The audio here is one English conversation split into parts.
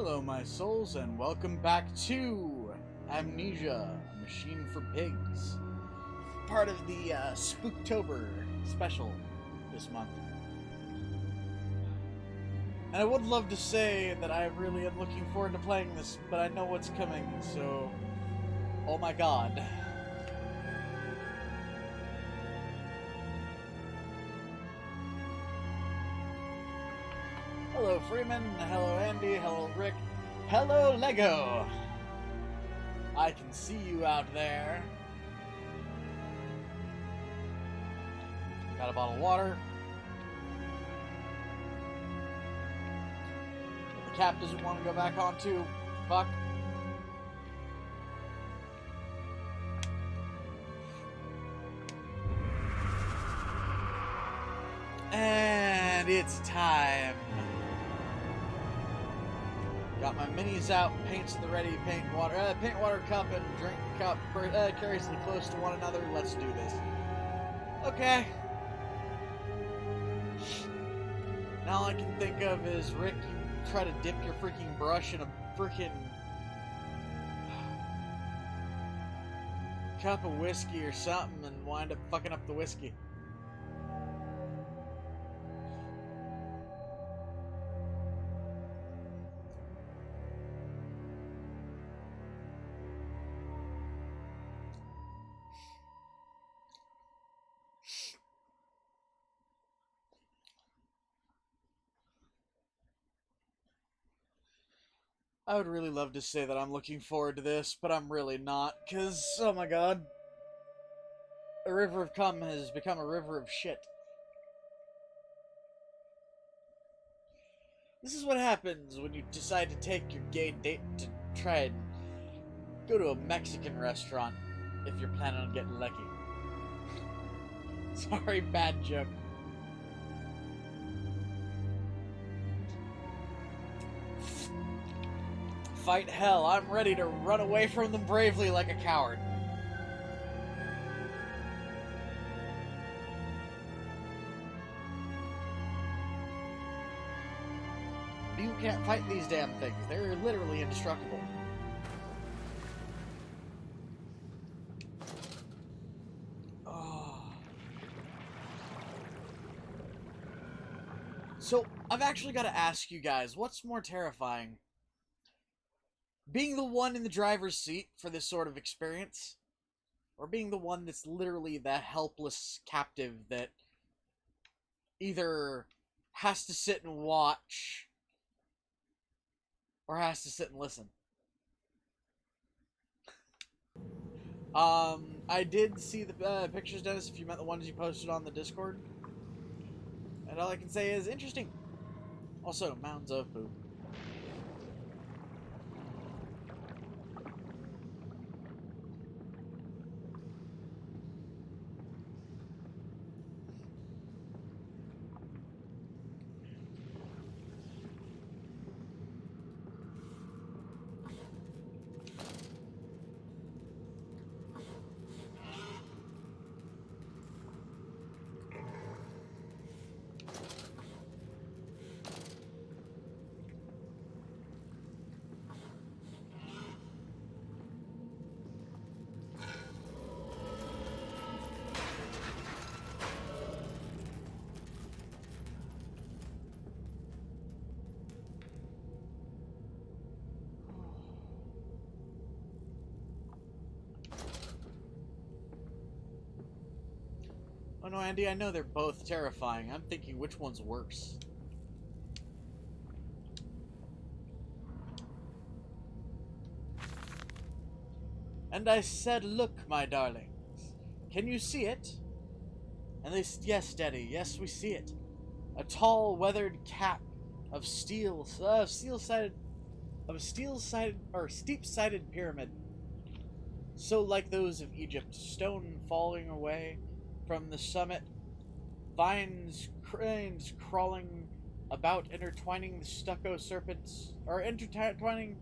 Hello, my souls, and welcome back to Amnesia, a Machine for Pigs. Part of the Spooktober special this month. And I would love to say that I really am looking forward to playing this, but I know what's coming, so... Oh my god. Hello, Freeman. Hello, Andy. Hello, Rick. Hello, Lego. I can see you out there. Got a bottle of water. The cap doesn't want to go back on too. Fuck. And it's time. Got my minis out, paints at the ready, paint water cup and drink cup curiously close to one another. Let's do this. Okay. Now all I can think of is, Rick, you try to dip your freaking brush in a freaking cup of whiskey or something and wind up fucking up the whiskey. I would really love to say that I'm looking forward to this, but I'm really not, because, oh my god, a river of cum has become a river of shit. This is what happens when you decide to take your gay date to try and go to a Mexican restaurant, if you're planning on getting lucky. Sorry, bad joke. Fight hell, I'm ready to run away from them bravely like a coward. You can't fight these damn things. They're literally indestructible. Oh. So, I've actually got to ask you guys, what's more terrifying? Being the one in the driver's seat for this sort of experience, or being the one that's literally the helpless captive that either has to sit and watch or has to sit and listen. I did see the pictures, Dennis, if you meant the ones you posted on the Discord. And all I can say is interesting. Also, mounds of poop. Oh no, Andy, I know they're both terrifying. I'm thinking which one's worse. And I said, look, my darlings. Can you see it? And they said, yes, Daddy, yes, we see it. A tall, weathered cap of steep-sided pyramid. So like those of Egypt, stone falling away from the summit, vines, cranes crawling about, intertwining the stucco serpents, or crawling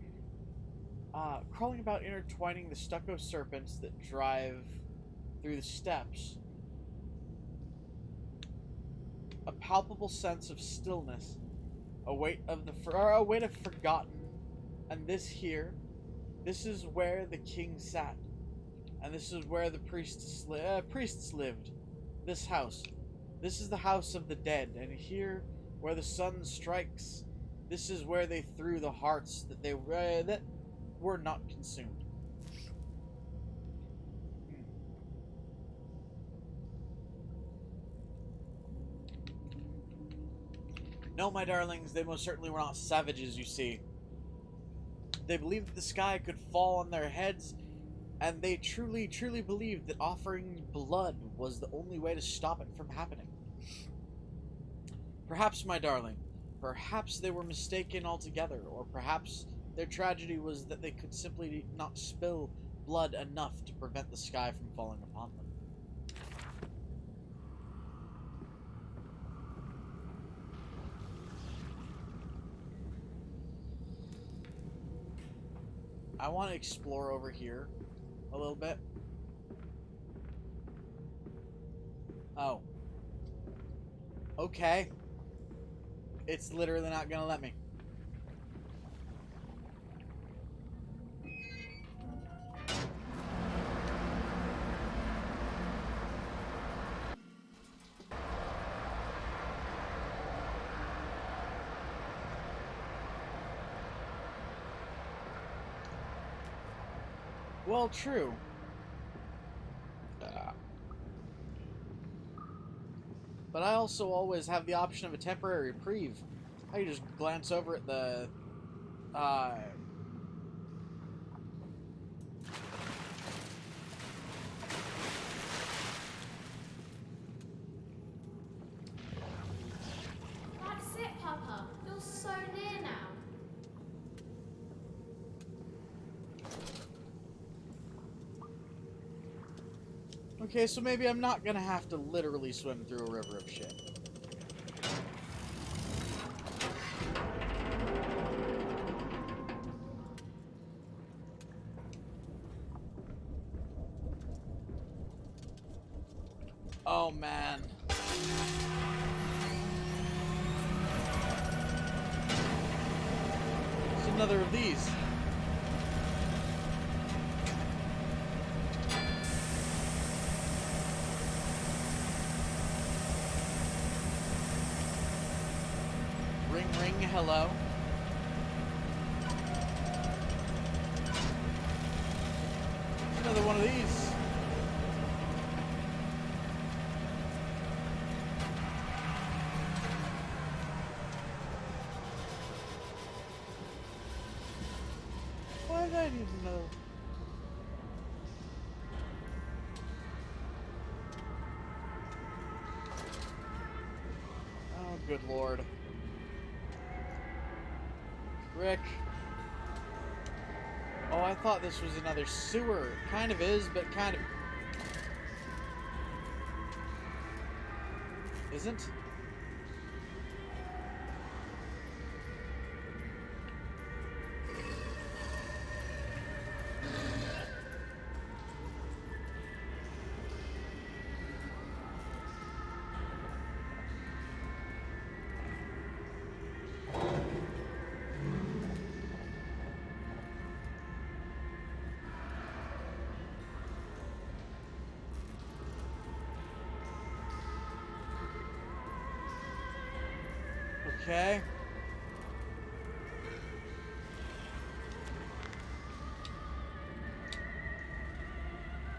about, intertwining the stucco serpents that drive through the steps. A palpable sense of stillness, a weight of forgotten And this is where the king sat. And this is where the priests lived. This house. This is the house of the dead. And here, where the sun strikes, this is where they threw the hearts that were not consumed. No, my darlings, they most certainly were not savages, you see. They believed that the sky could fall on their heads, and they truly, truly believed that offering blood was the only way to stop it from happening. Perhaps, my darling, perhaps they were mistaken altogether, or perhaps their tragedy was that they could simply not spill blood enough to prevent the sky from falling upon them. I want to explore over here a little bit. Oh. Okay. It's literally not gonna let me. Well, true. But I also always have the option of a temporary reprieve. I can just glance over at the That's it, Papa. You're so near now. Okay, so maybe I'm not gonna have to literally swim through a river of shit. Oh, man. It's another of these. Ring, ring, hello. It's another one of these. Why did I need to know? Oh, good lord. Rick. Oh, I thought this was another sewer. It kind of is, but kind of isn't. Okay.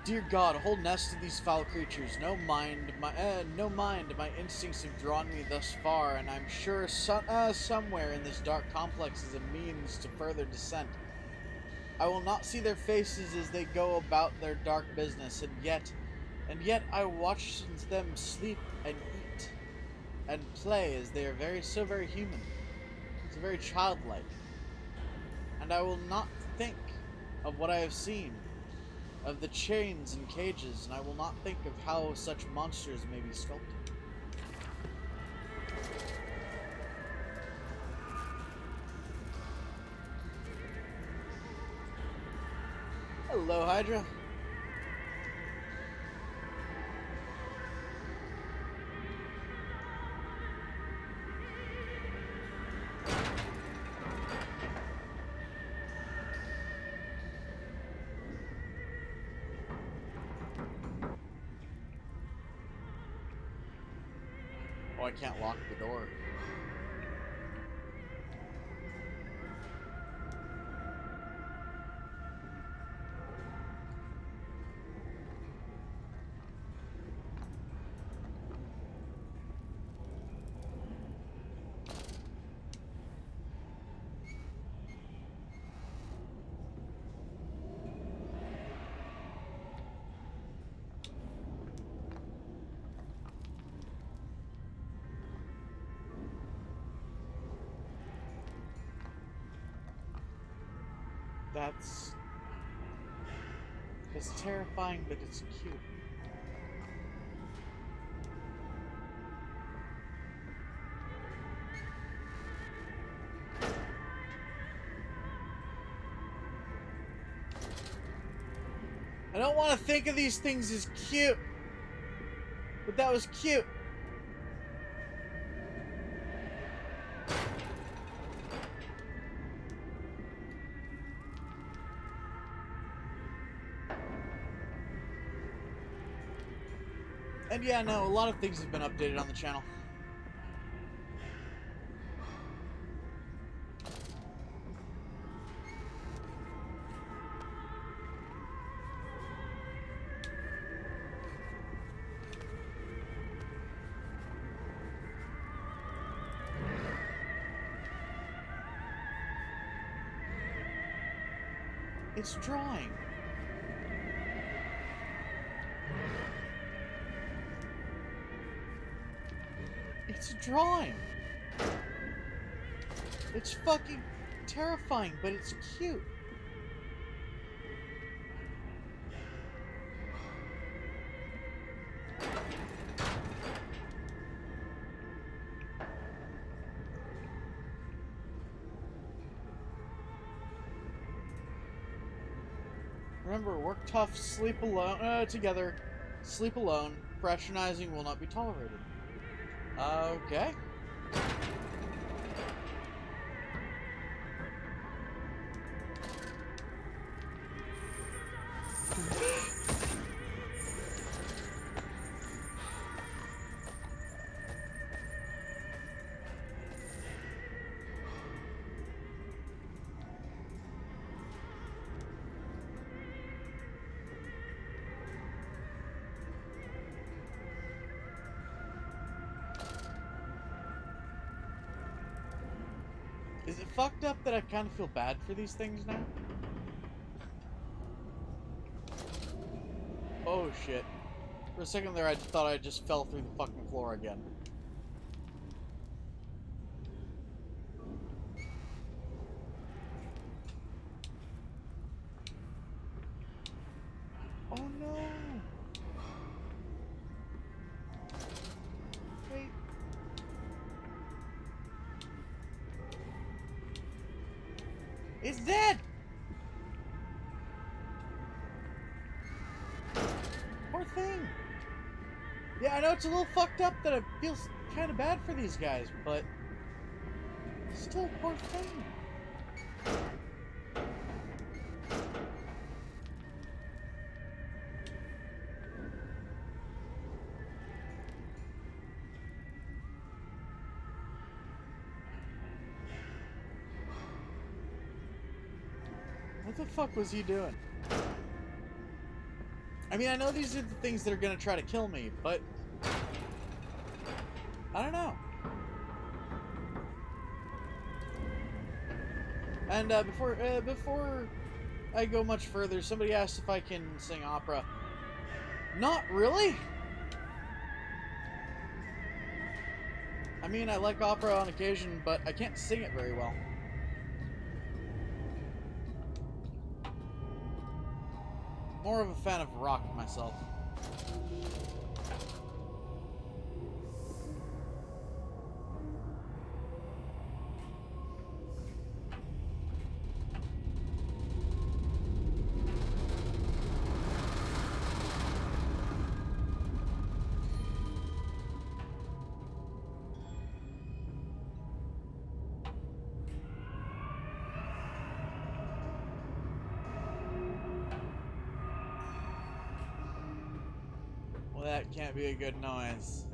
Dear God, a whole nest of these foul creatures. No mind, my instincts have drawn me thus far, and I'm sure somewhere in this dark complex is a means to further descent. I will not see their faces as they go about their dark business, and yet I watch them sleep and eat and play as they are so very human, so very childlike. And I will not think of what I have seen, of the chains and cages, and I will not think of how such monsters may be sculpted. Hello, Hydra. I can't lock the door. It's terrifying, but it's cute. I don't want to think of these things as cute, but that was cute. And yeah, no, a lot of things have been updated on the channel. It's drawing. It's a drawing. It's fucking terrifying, but it's cute. Remember, work tough, sleep alone, together, sleep alone. Fraternizing will not be tolerated. Okay. Is it fucked up that I kind of feel bad for these things now? Oh shit. For a second there I thought I just fell through the fucking floor again. Oh no! Wait. It's dead! Poor thing. Yeah, I know it's a little fucked up that I feel kind of bad for these guys, but still, poor thing. What the fuck was he doing? I mean, I know these are the things that are gonna try to kill me, but I don't know. And before I go much further, somebody asked if I can sing opera. Not really. I mean, I like opera on occasion, but I can't sing it very well. More of a fan of rock myself. Well, that can't be a good noise.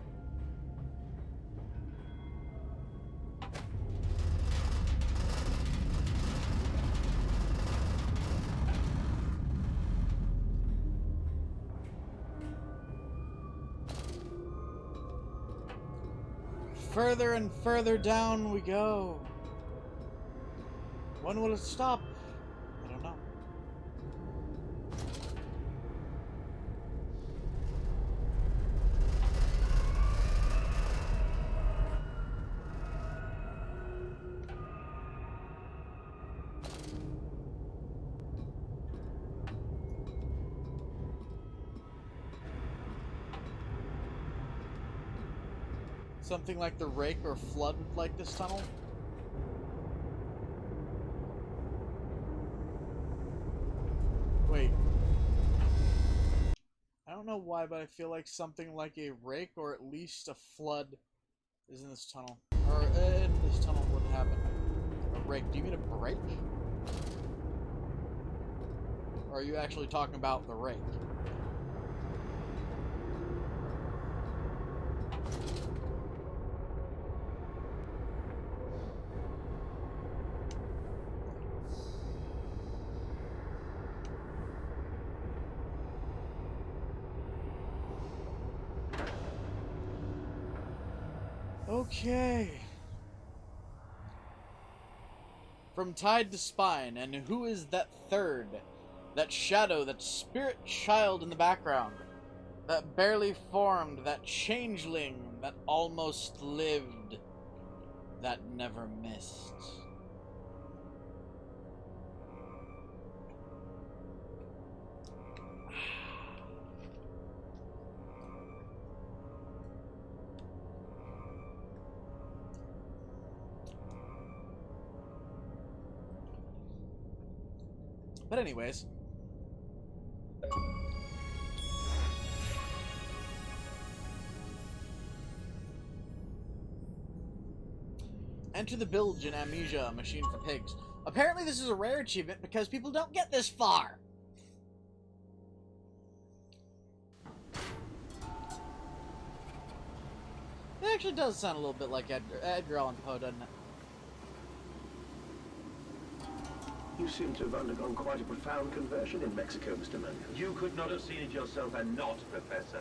further and further down we go. When will it stop? I don't know. Something like the Rake or Flood would like this tunnel. Wait. I don't know why, but I feel like something like a Rake or at least a Flood is in this tunnel. Or in this tunnel would happen. A Rake. Do you mean a break? Or are you actually talking about the Rake? Okay. From tide to spine, and who is that third? That shadow, that spirit child in the background? That barely formed, that changeling, that almost lived, that never missed. But anyways. Enter the bilge in Amnesia, a machine for pigs. Apparently this is a rare achievement because people don't get this far. It actually does sound a little bit like Edgar Allan Poe, doesn't it? You seem to have undergone quite a profound conversion in Mexico, Mr. Mangan. You could not have seen it yourself and not, Professor.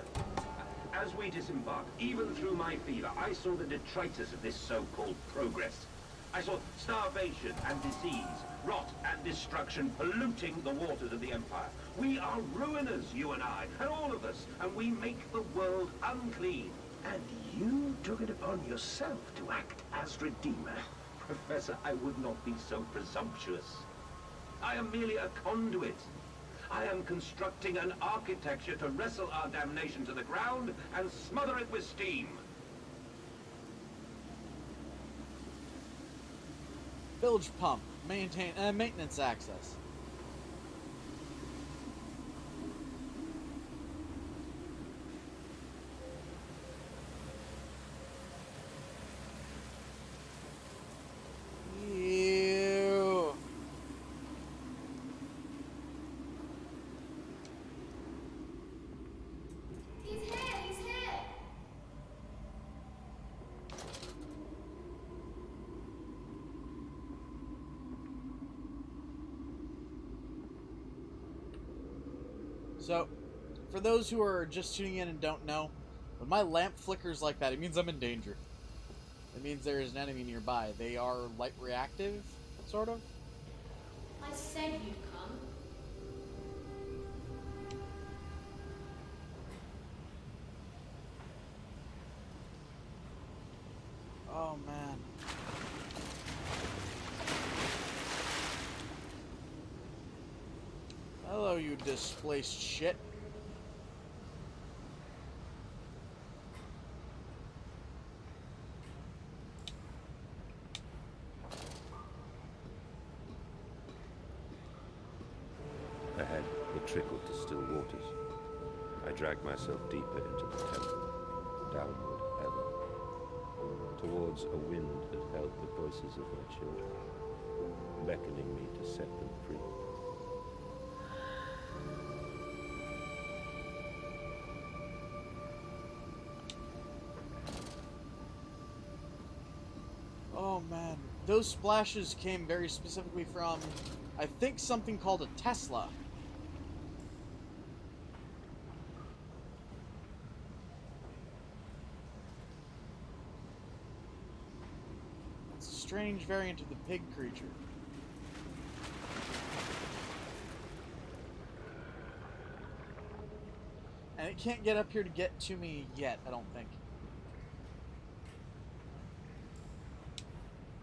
As we disembarked, even through my fever, I saw the detritus of this so-called progress. I saw starvation and disease, rot and destruction polluting the waters of the Empire. We are ruiners, you and I, and all of us, and we make the world unclean. And you took it upon yourself to act as Redeemer. Professor, I would not be so presumptuous. I am merely a conduit. I am constructing an architecture to wrestle our damnation to the ground and smother it with steam. Bilge pump. Maintenance access. Ew. He's here, he's here. So, for those who are just tuning in and don't know, when my lamp flickers like that, it means I'm in danger. It means there is an enemy nearby. They are light reactive, sort of. I said you'd come. Oh, man. Hello, you displaced shit. Ahead, it trickled to still waters. I dragged myself deeper into the temple, downward ever, towards a wind that held the voices of my children, beckoning me to set them free. Oh man, those splashes came very specifically from, I think, something called a Tesla. strange variant of the pig creature. And it can't get up here to get to me yet, I don't think.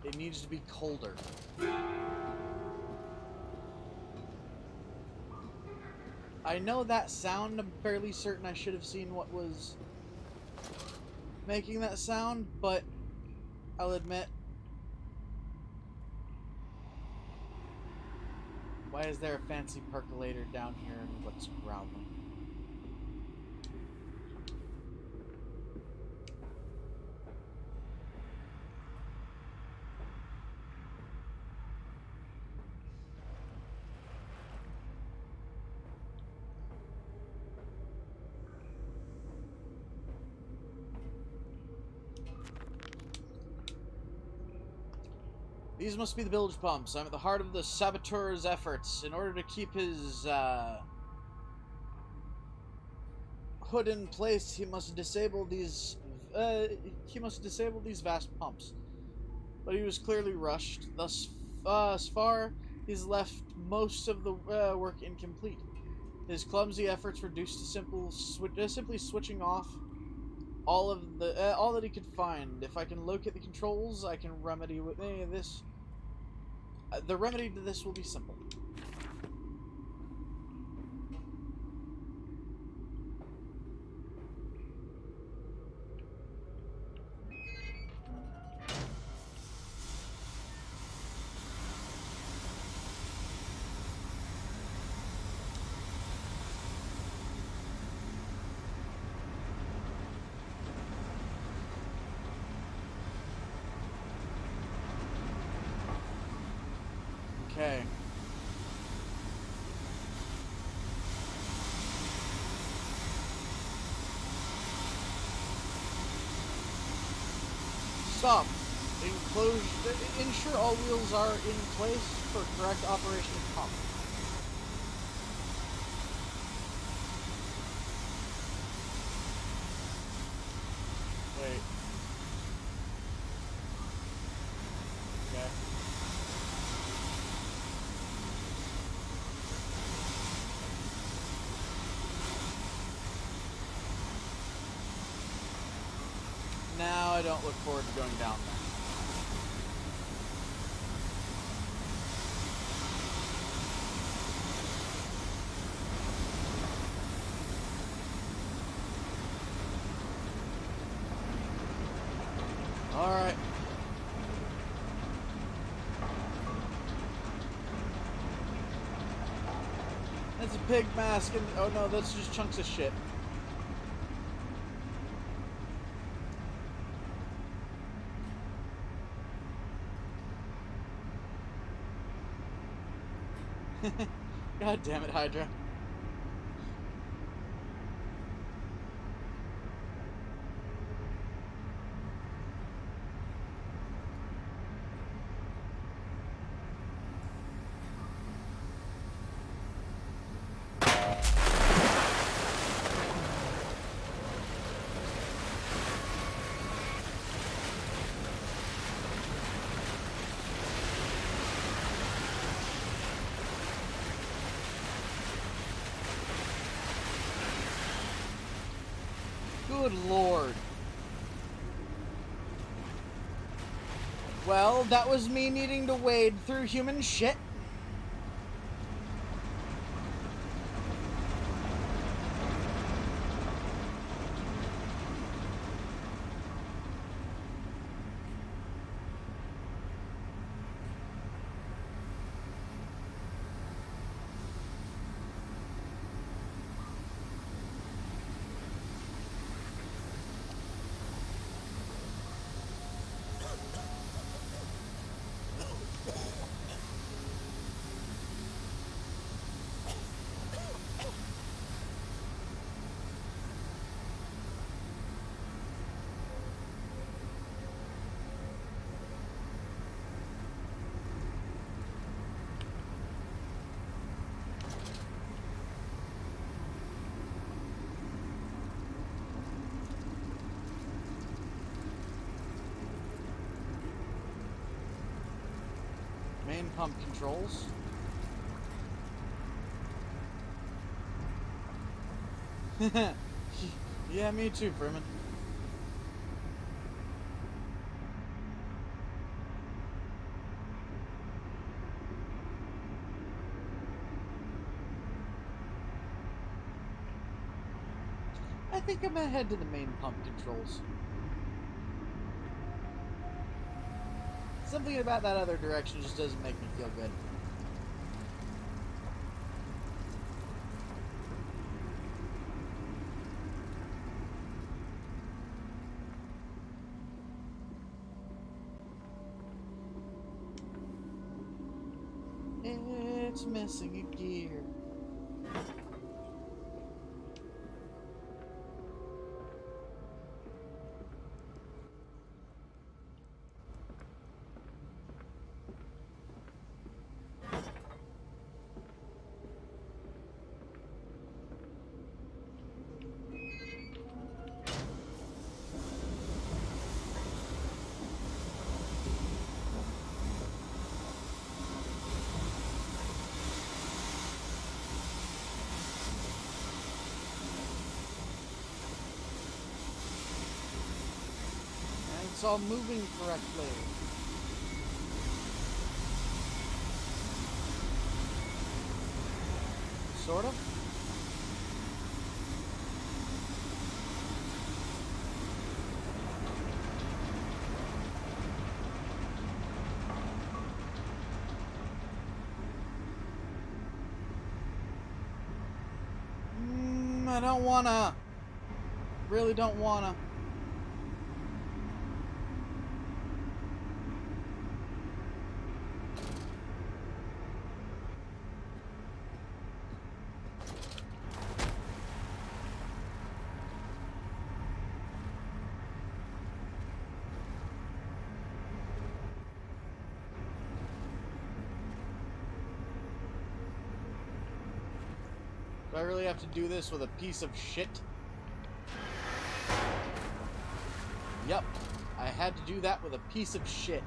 It needs to be colder. I know that sound. I'm fairly certain I should have seen what was making that sound, but I'll admit. Why is there a fancy percolator down here and what's growling? These must be the bilge pumps. I'm at the heart of the saboteur's efforts. In order to keep his hood in place, he must disable these. Vast pumps. But he was clearly rushed. Thus far, he's left most of the work incomplete. His clumsy efforts reduced to simply switching off all that he could find. If I can locate the controls, I can remedy this. The remedy to this will be simple. Okay. Stop. Ensure all wheels are in place for correct operation of pump. Wait. Okay. Now I don't look forward to going down there. Alright. That's a pig mask and oh no, that's just chunks of shit. God damn it, Hydra. Good lord. Well, that was me needing to wade through human shit. main pump controls. Yeah, me too, Freeman. I think I'm gonna head to the main pump controls. Something about that other direction just doesn't make me feel good. It's missing a gear. It's all moving correctly. Sort of. I don't wanna. Really don't wanna. Do I really have to do this with a piece of shit? Yep, I had to do that with a piece of shit.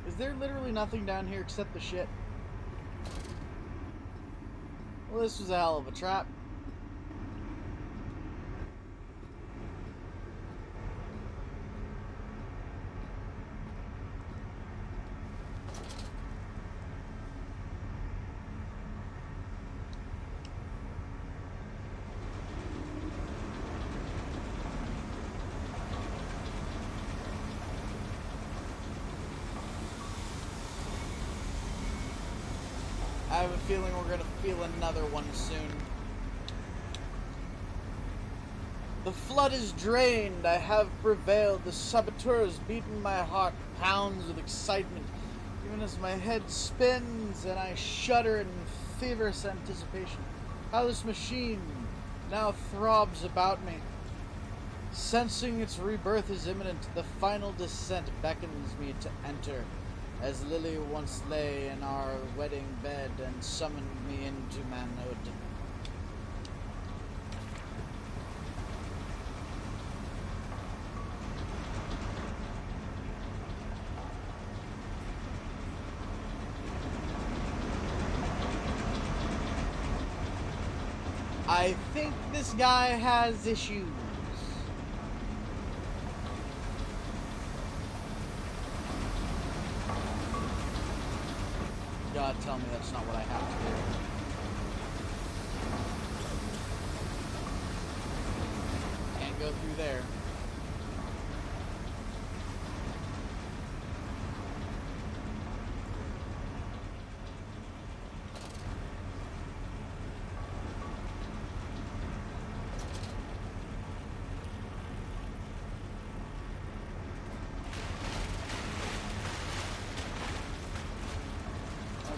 Is there literally nothing down here except the shit? Well, this was a hell of a trap. I have a feeling we're gonna feel another one soon. The flood is drained. I have prevailed. The saboteur has beaten my heart pounds with excitement, even as my head spins and I shudder in feverish anticipation. How this machine now throbs about me. Sensing its rebirth is imminent, the final descent beckons me to enter. As Lily once lay in our wedding bed and summoned me into manhood. I think this guy has issues. God, tell me that's not what I have to do. Can't go through there.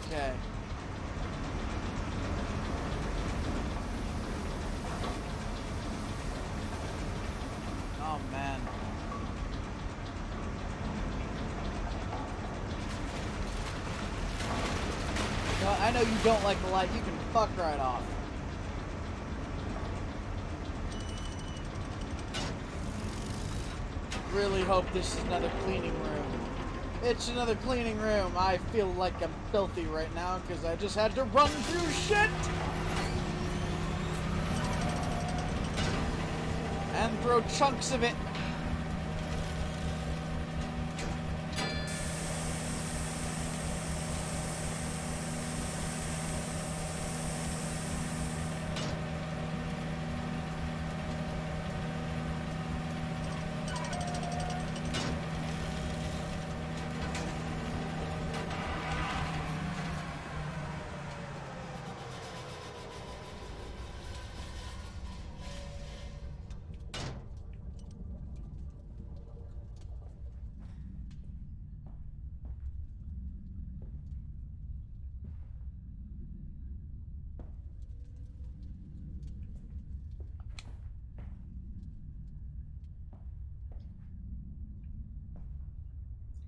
Okay. know, I know you don't like the light. You can fuck right off. Really hope this is another cleaning room. It's another cleaning room. I feel like I'm filthy right now because I just had to run through shit and throw chunks of it.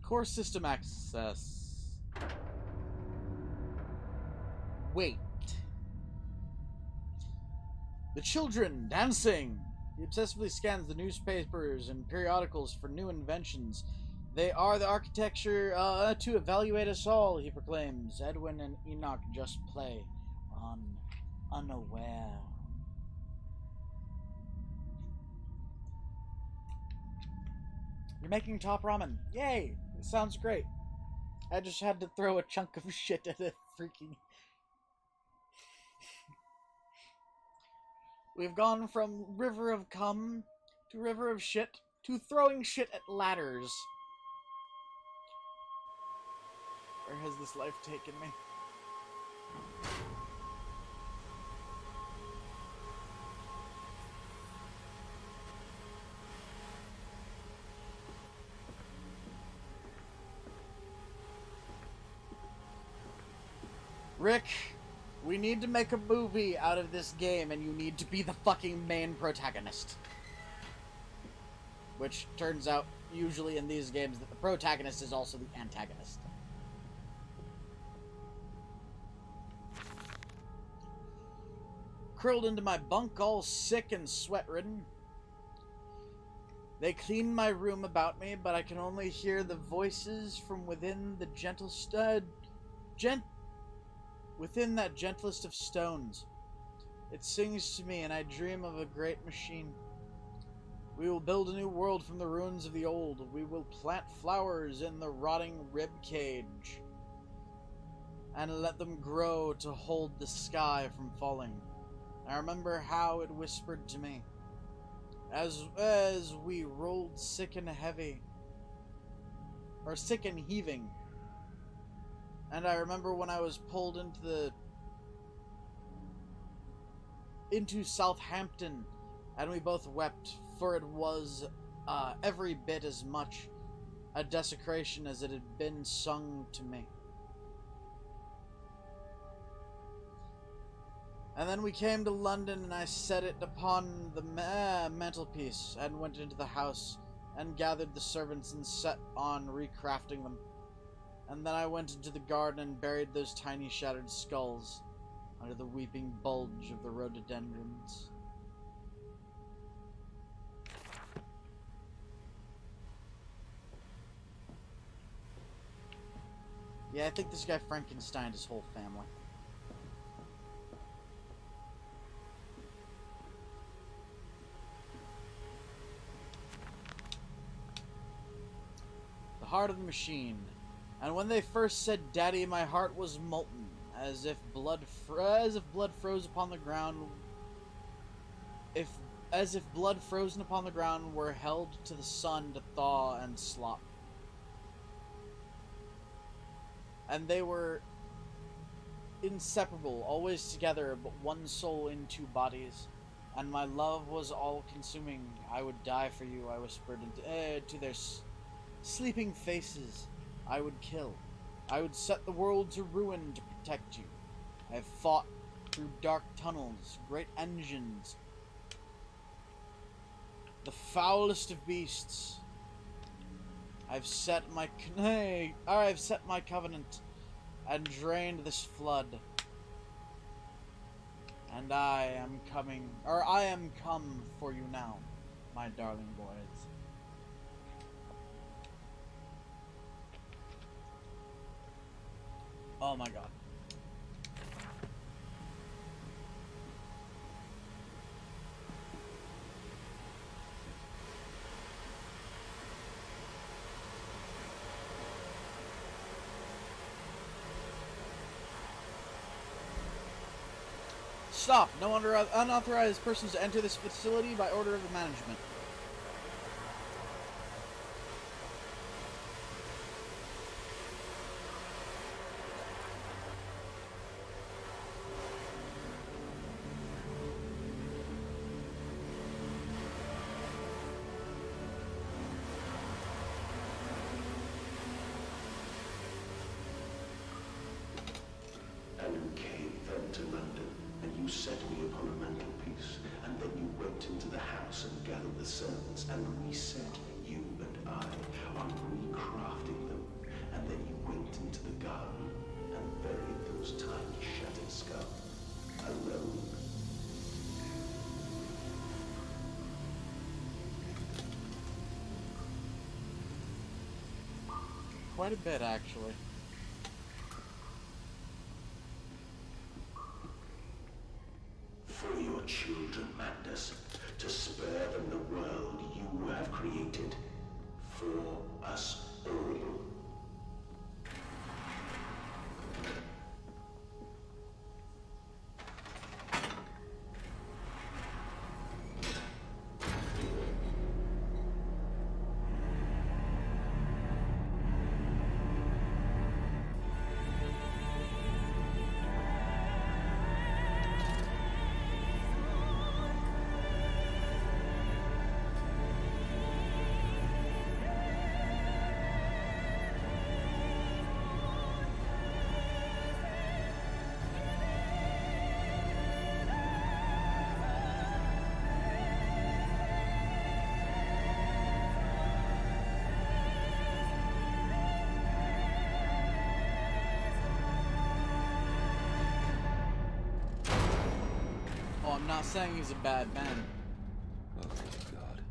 Core system access. Wait. The children dancing. He obsessively scans the newspapers and periodicals for new inventions. They are the architecture to evaluate us all, he proclaims. Edwin and Enoch just play on, unaware. You're making top ramen. Yay! It sounds great. I just had to throw a chunk of shit at a freaking... We've gone from river of cum to river of shit to throwing shit at ladders. Where has this life taken me? Rick, we need to make a movie out of this game, and you need to be the fucking main protagonist. Which turns out, usually in these games, that the protagonist is also the antagonist. Curled into my bunk, all sick and sweat-ridden. They clean my room about me, but I can only hear the voices from within the within that gentlest of stones. It sings to me, and I dream of a great machine. We will build a new world from the ruins of the old. We will plant flowers in the rotting rib cage and let them grow to hold the sky from falling. I remember how it whispered to me as we rolled sick and heavy, or sick and heaving. And I remember when I was pulled into Southampton, and we both wept, for it was every bit as much a desecration as it had been sung to me. And then we came to London, and I set it upon the mantelpiece, and went into the house, and gathered the servants, and set on recrafting them. And then I went into the garden, and buried those tiny shattered skulls under the weeping bulge of the rhododendrons. Yeah, I think this guy Frankensteined his whole family. The heart of the machine. And when they first said "Daddy," my heart was molten, as if blood froze upon the ground. As if blood frozen upon the ground were held to the sun to thaw and slop. And they were inseparable, always together, but one soul in two bodies. And my love was all-consuming. I would die for you, I whispered to their sleeping faces. I would kill. I would set the world to ruin to protect you. I have fought through dark tunnels, great engines, the foulest of beasts. I've set my covenant and drained this flood. And I am come for you now, my darling boys. Oh my god. Stop! No unauthorized persons to enter this facility by order of the management. And you came then to London, and you set me upon a mantelpiece, and then you went into the house and gathered the servants, and reset you and I on recrafting them, and then you went into the garden and buried those tiny shattered skulls alone. Quite a bit, actually. For your children, Magnus, to spare them the world you have created. For us all. Oh, I'm not saying he's a bad man. Oh, God.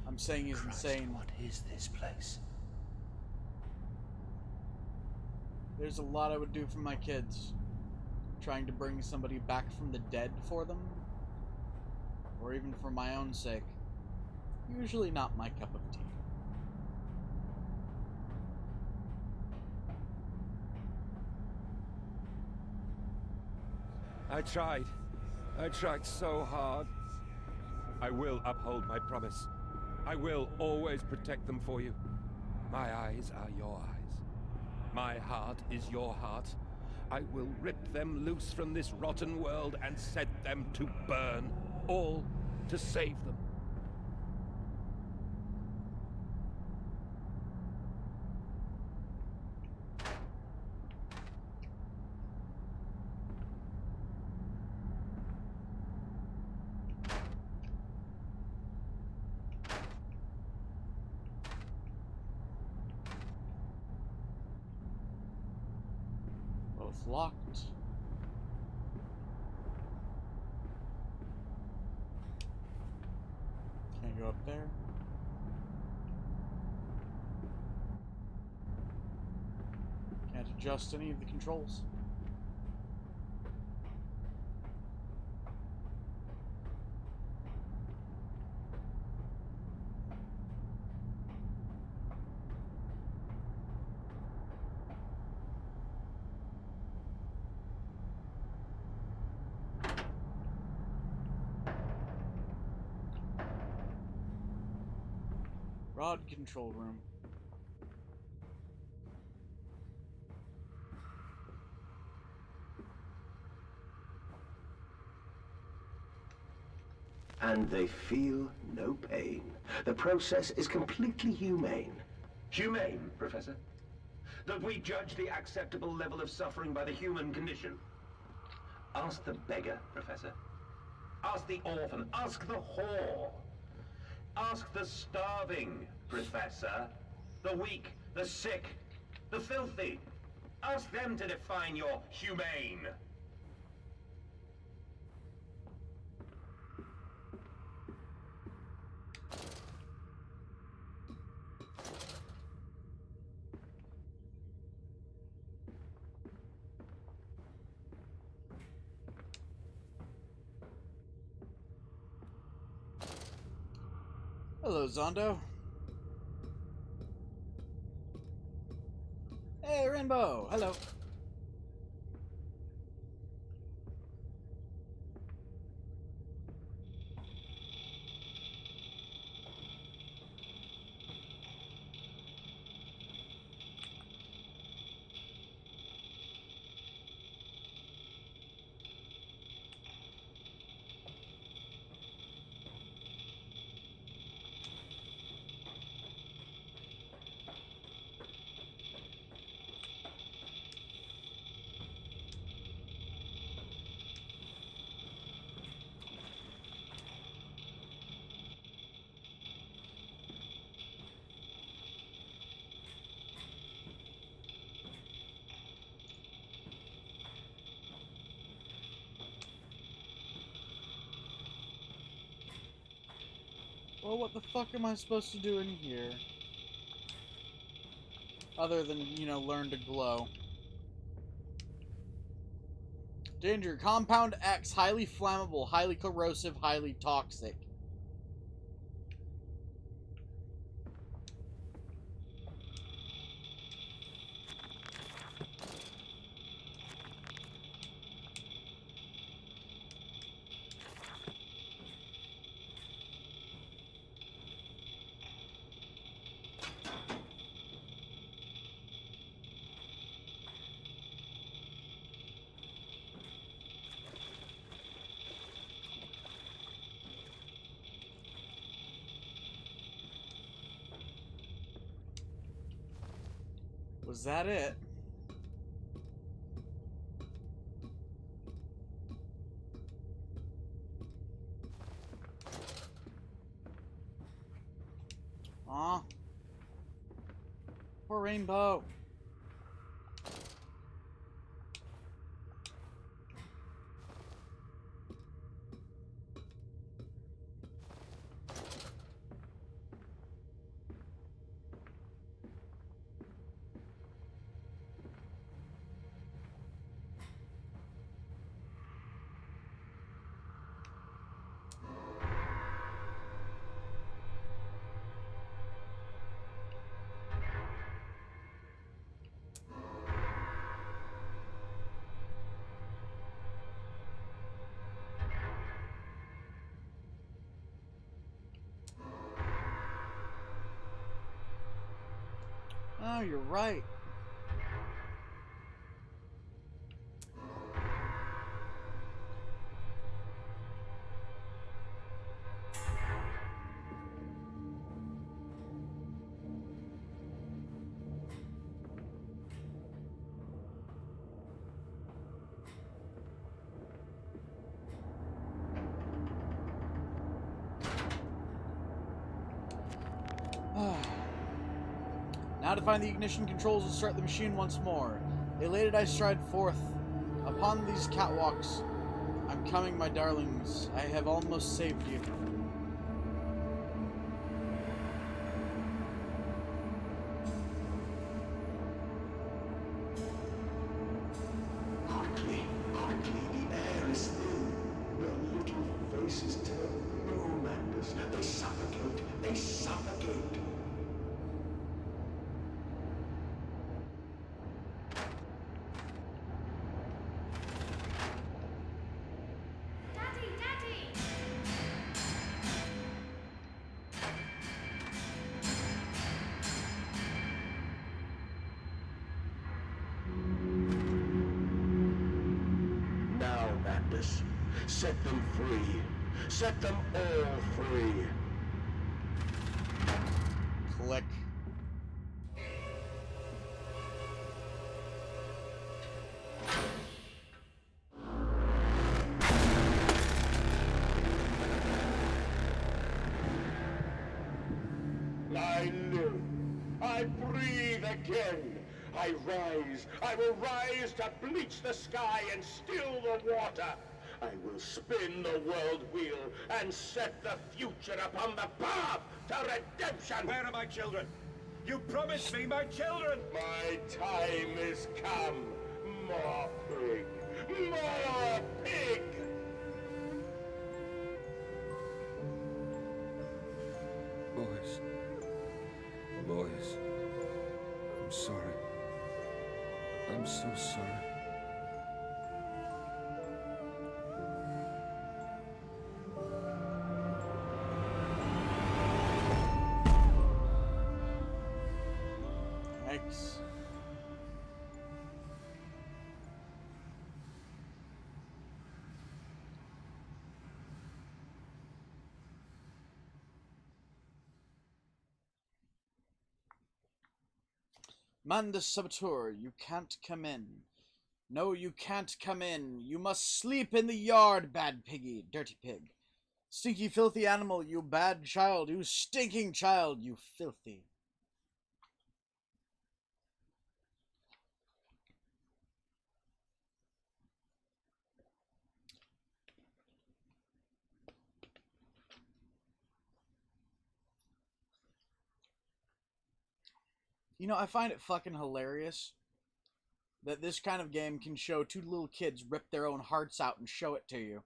I'm saying he's insane. What is this place? There's a lot I would do for my kids. Trying to bring somebody back from the dead for them. Or even for my own sake. Usually not my cup of tea. I tried so hard. I will uphold my promise. I will always protect them for you. My eyes are your eyes. My heart is your heart. I will rip them loose from this rotten world and set them to burn, all to save them. Both locked. Can't go up there. Can't adjust any of the controls. Rod control room. And they feel no pain. The process is completely humane. Humane, Professor? That we judge the acceptable level of suffering by the human condition? Ask the beggar, Professor. Ask the orphan. Ask the whore. Ask the starving, Professor. The weak, the sick, the filthy. Ask them to define your humane. Hello, Zondo. Hey, Rainbow. Hello. Well, what the fuck am I supposed to do in here? Other than, you know, learn to glow. Danger. Compound X. Highly flammable, highly corrosive, highly toxic. Was that it? Aw. Poor Rainbow. Oh, you're right. Now to find the ignition controls and start the machine once more. Elated I stride forth upon these catwalks. I'm coming, my darlings. I have almost saved you. Quickly, quickly, the air is thin. Your little faces turn blue, Mandus. They suffocate, they suffocate. Daddy, Daddy! Now, Mandus, set them free. Set them all free. Click. I live. I breathe again. I rise. I will rise to bleach the sky and still the water. I will spin the world wheel and set the future upon the path to redemption. Where are my children? You promised me my children! My time is come. More pig. More pig. Boys, I'm sorry. I'm so sorry. Thanks. Manda Saboteur, you can't come in. No, you can't come in. You must sleep in the yard, bad piggy, dirty pig. Stinky, filthy animal, you bad child, you stinking child, you filthy. You know, I find it fucking hilarious that this kind of game can show two little kids rip their own hearts out and show it to you.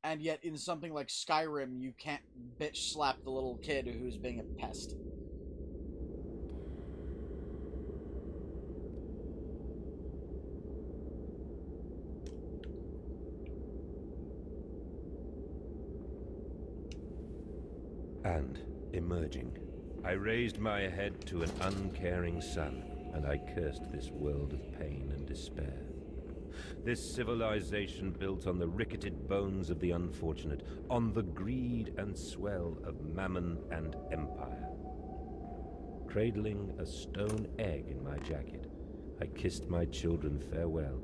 And yet in something like Skyrim, you can't bitch slap the little kid who's being a pest. And, emerging, I raised my head to an uncaring sun, and I cursed this world of pain and despair. This civilization built on the ricketed bones of the unfortunate, on the greed and swell of mammon and empire. Cradling a stone egg in my jacket, I kissed my children farewell,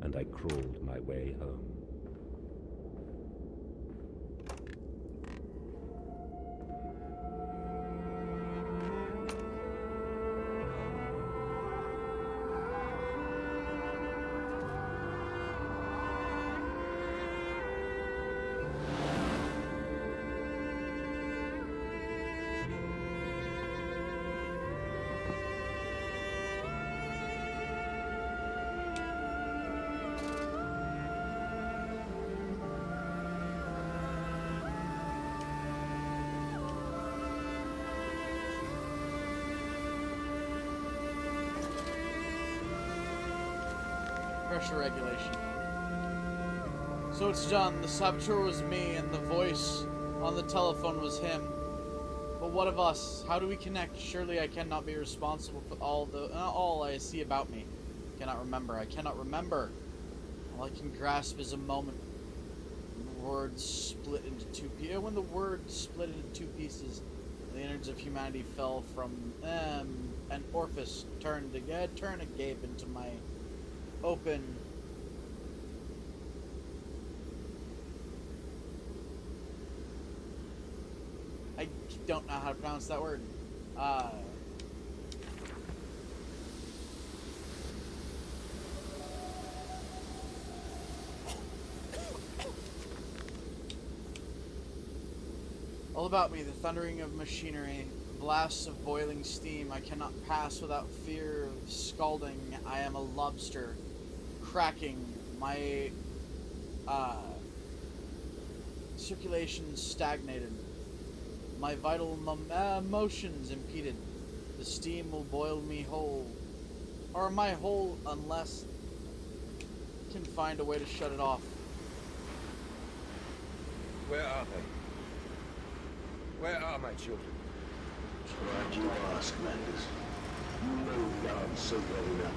and I crawled my way home. Pressure regulation. So it's done. The saboteur was me, and the voice on the telephone was him. But what of us? How do we connect? Surely I cannot be responsible for all I see about me. I cannot remember. I cannot remember. All I can grasp is a moment when the words split into two pieces. When the words split into two pieces, the innards of humanity fell from an orifice turned agape into my open. I don't know how to pronounce that word. All about me, the thundering of machinery, blasts of boiling steam. I cannot pass without fear of scalding. I am a lobster, cracking. My circulation stagnated. My vital motions impeded. The steam will boil me whole. Or am I whole unless I can find a way to shut it off? Where are they? Where are my children? Glad you ask, Mandus. You know the answer well enough.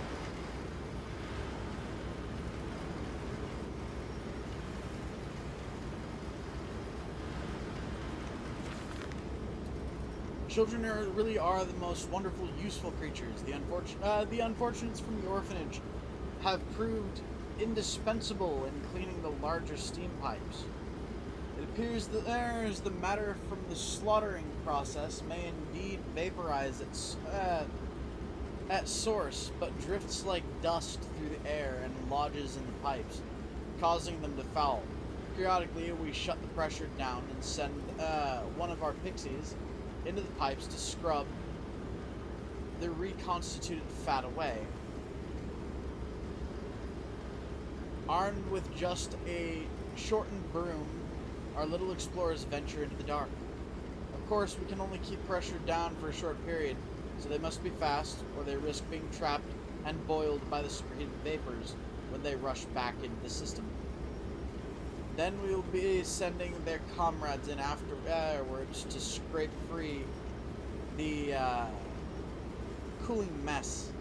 Children really are the most wonderful, useful creatures. The unfortunates from the orphanage have proved indispensable in cleaning the larger steam pipes. It appears that the matter from the slaughtering process may indeed vaporize its at source, but drifts like dust through the air and lodges in the pipes, causing them to foul. Periodically, we shut the pressure down and send one of our pixies into the pipes to scrub the reconstituted fat away. Armed with just a shortened broom, our little explorers venture into the dark. Of course, we can only keep pressure down for a short period, so they must be fast, or they risk being trapped and boiled by the superheated vapors when they rush back into the system. Then we will be sending their comrades in afterwards to scrape free the cooling mess.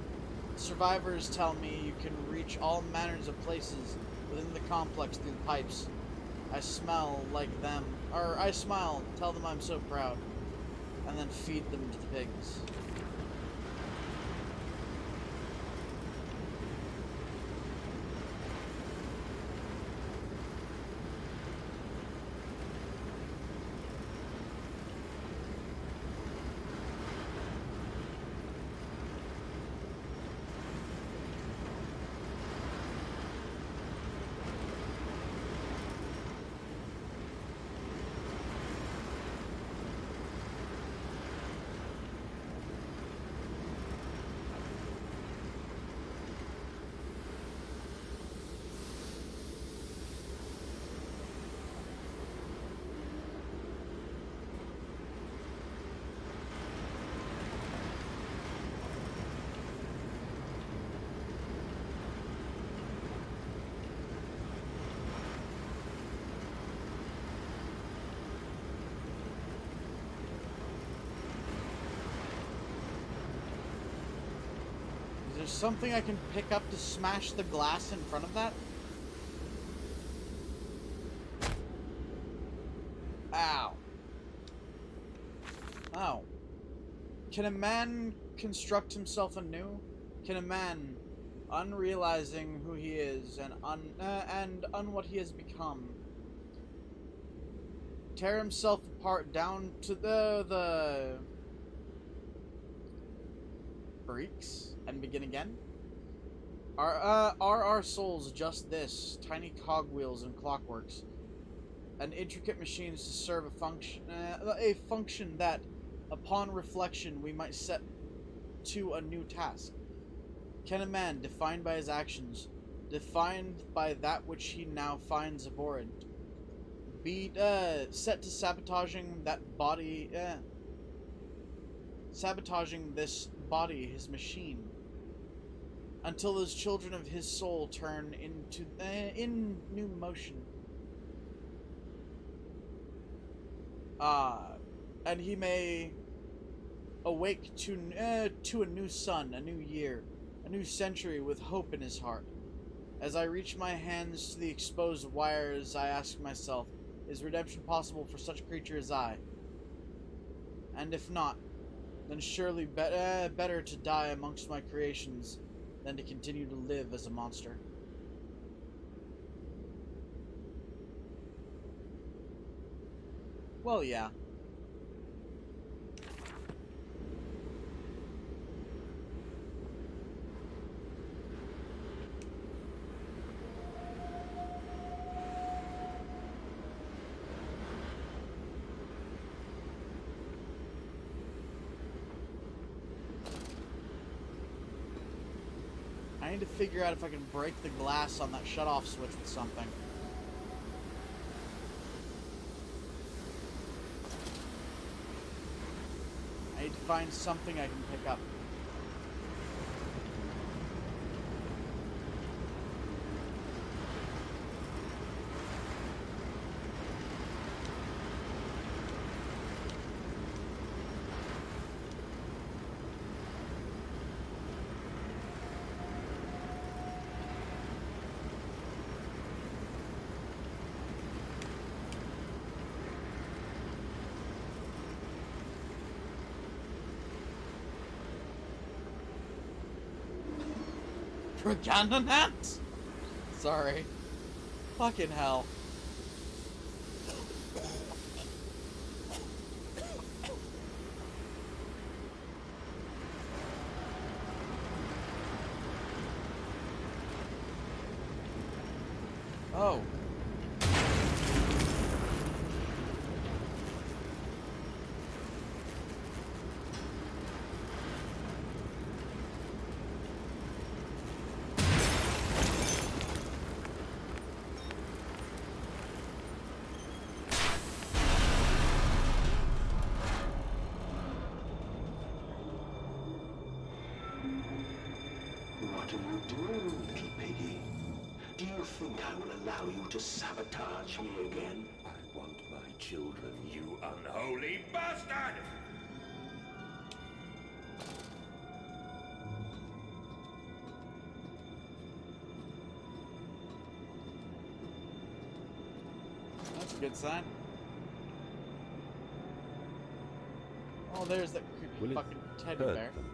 Survivors tell me you can reach all manners of places within the complex through the pipes. I smell like them, or I smile, tell them I'm so proud, and then feed them to the pigs. Is there something I can pick up to smash the glass in front of that? Ow. Oh. Can a man construct himself anew? Can a man, unrealizing who he is and un what he has become, tear himself apart down to the freaks and begin again? Are our souls just this, tiny cogwheels and clockworks, and intricate machines to serve a function that, upon reflection, we might set to a new task? Can a man, defined by his actions, defined by that which he now finds abhorrent, be set to sabotaging that body, sabotaging this body, his machine, until those children of his soul turn into in new motion? And he may awake to a new sun, a new year, a new century with hope in his heart. As I reach my hands to the exposed wires, I ask myself, is redemption possible for such a creature as I? And if not, then surely better to die amongst my creations than to continue to live as a monster. Well, yeah. I need to figure out if I can break the glass on that shut-off switch with something. I need to find something I can pick up. Propaganda net? Sorry. Fucking hell. Oh. What are you doing, little piggy? Do you think I will allow you to sabotage me again? I want my children, you unholy bastard! That's a good sign. Oh, there's that creepy Will it fucking teddy hurt bear. them?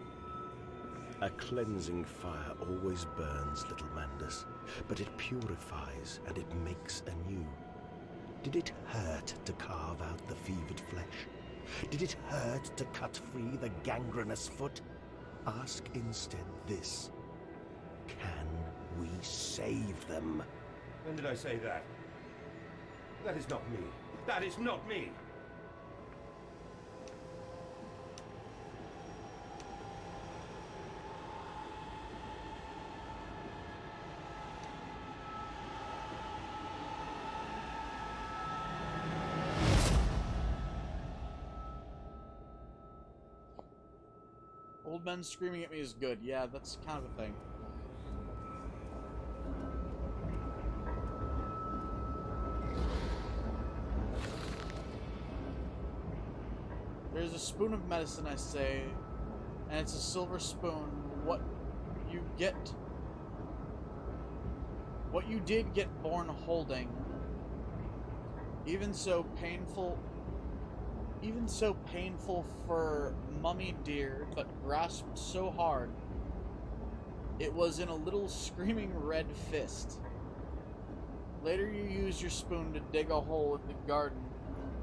A cleansing fire always burns, little Mandus, but it purifies and it makes anew. Did it hurt to carve out the fevered flesh? Did it hurt to cut free the gangrenous foot? Ask instead this. Can we save them? When did I say that? That is not me. That is not me! Old men screaming at me is good. Yeah, that's kind of a thing. There's a spoon of medicine, I say, and it's a silver spoon. What you did get born holding, even so painful for mummy dear, but grasped so hard, it was in a little screaming red fist. Later you used your spoon to dig a hole in the garden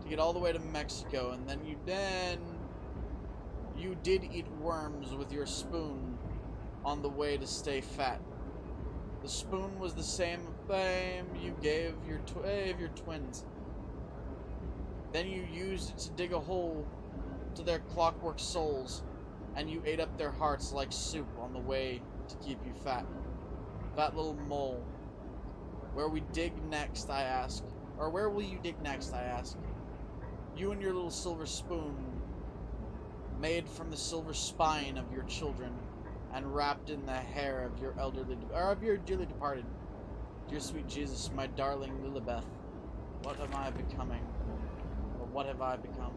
to get all the way to Mexico, and then you did eat worms with your spoon on the way to stay fat. The spoon was the same you gave your twins. Then you used it to dig a hole to their clockwork souls, and you ate up their hearts like soup on the way to keep you fat. Fat little mole. Where we dig next, I ask. Or where will you dig next, I ask. You and your little silver spoon, made from the silver spine of your children, and wrapped in the hair of your dearly departed. Dear sweet Jesus, my darling Lilibeth, what am I becoming? Or what have I become?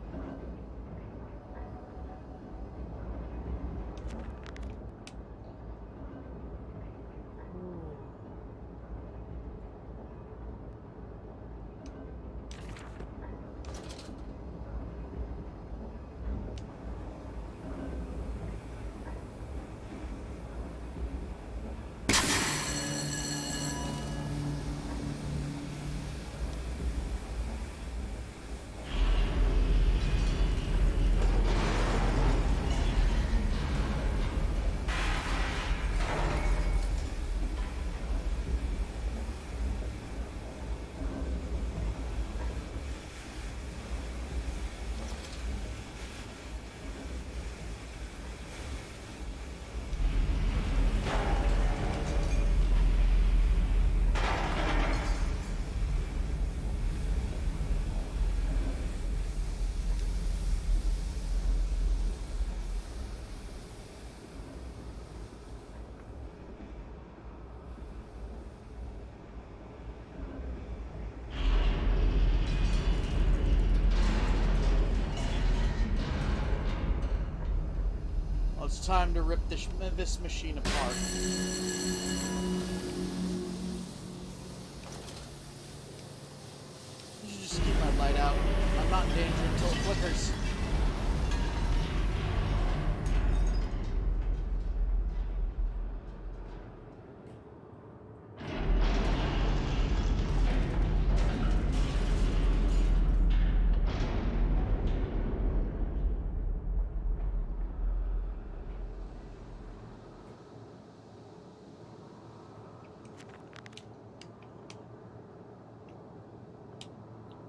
It's time to rip this machine apart. You should just keep my light out. I'm not in danger until it flickers.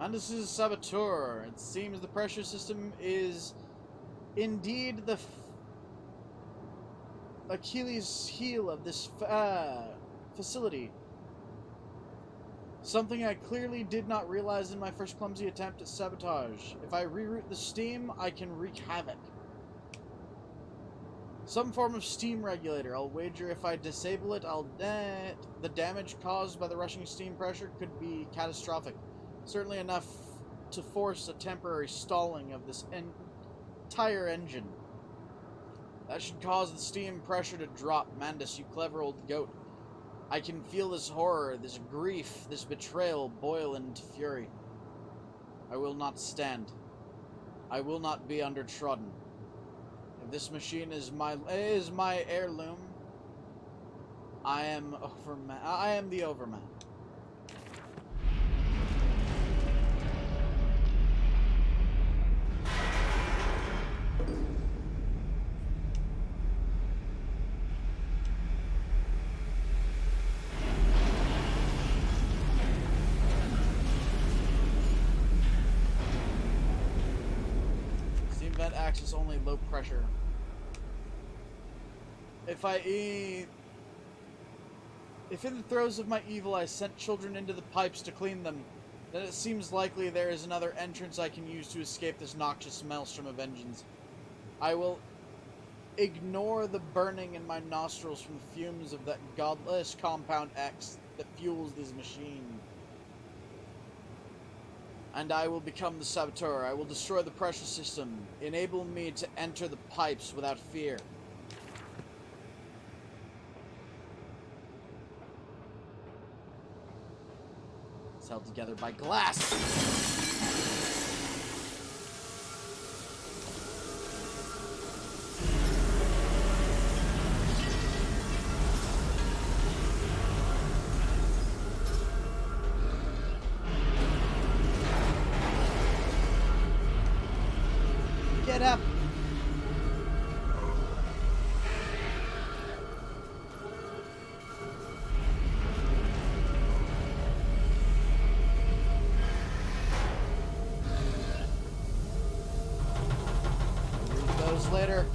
Mandus' saboteur. It seems the pressure system is indeed the Achilles' heel of this facility. Something I clearly did not realize in my first clumsy attempt at sabotage. If I reroute the steam, I can wreak havoc. Some form of steam regulator. I'll wager if I disable it, the damage caused by the rushing steam pressure could be catastrophic. Certainly enough to force a temporary stalling of this entire engine. That should cause the steam pressure to drop. Mandus, you clever old goat. I can feel this horror, this grief, this betrayal boil into fury. I will not stand. I will not be undertrodden. If this machine is my heirloom, I am the Overman. Vent access only, low pressure. If in the throes of my evil I sent children into the pipes to clean them, then it seems likely there is another entrance I can use to escape this noxious maelstrom of engines. I will ignore the burning in my nostrils from the fumes of that godless Compound X that fuels these machines. And I will become the saboteur. I will destroy the pressure system. Enable me to enter the pipes without fear. It's held together by glass. Get up! Read those later.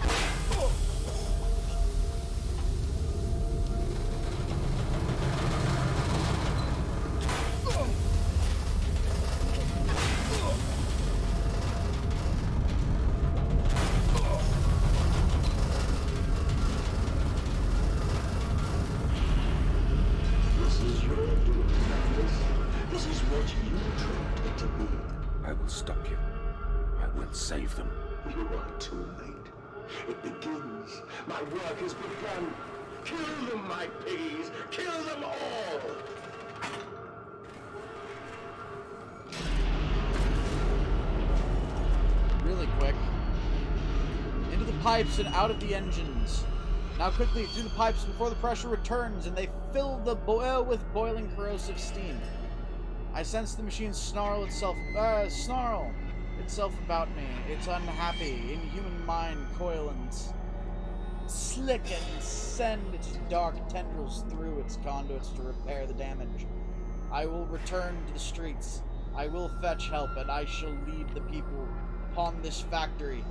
Stop you. I will save them. You are too late. It begins. My work has begun. Kill them, my piggies. Kill them all. Really quick. Into the pipes and out of the engines. Now quickly through the pipes before the pressure returns and they fill the with boiling corrosive steam. I sense the machine snarl itself about me. It's unhappy, inhuman mind coil and slick and send its dark tendrils through its conduits to repair the damage. I will return to the streets. I will fetch help, and I shall lead the people upon this factory,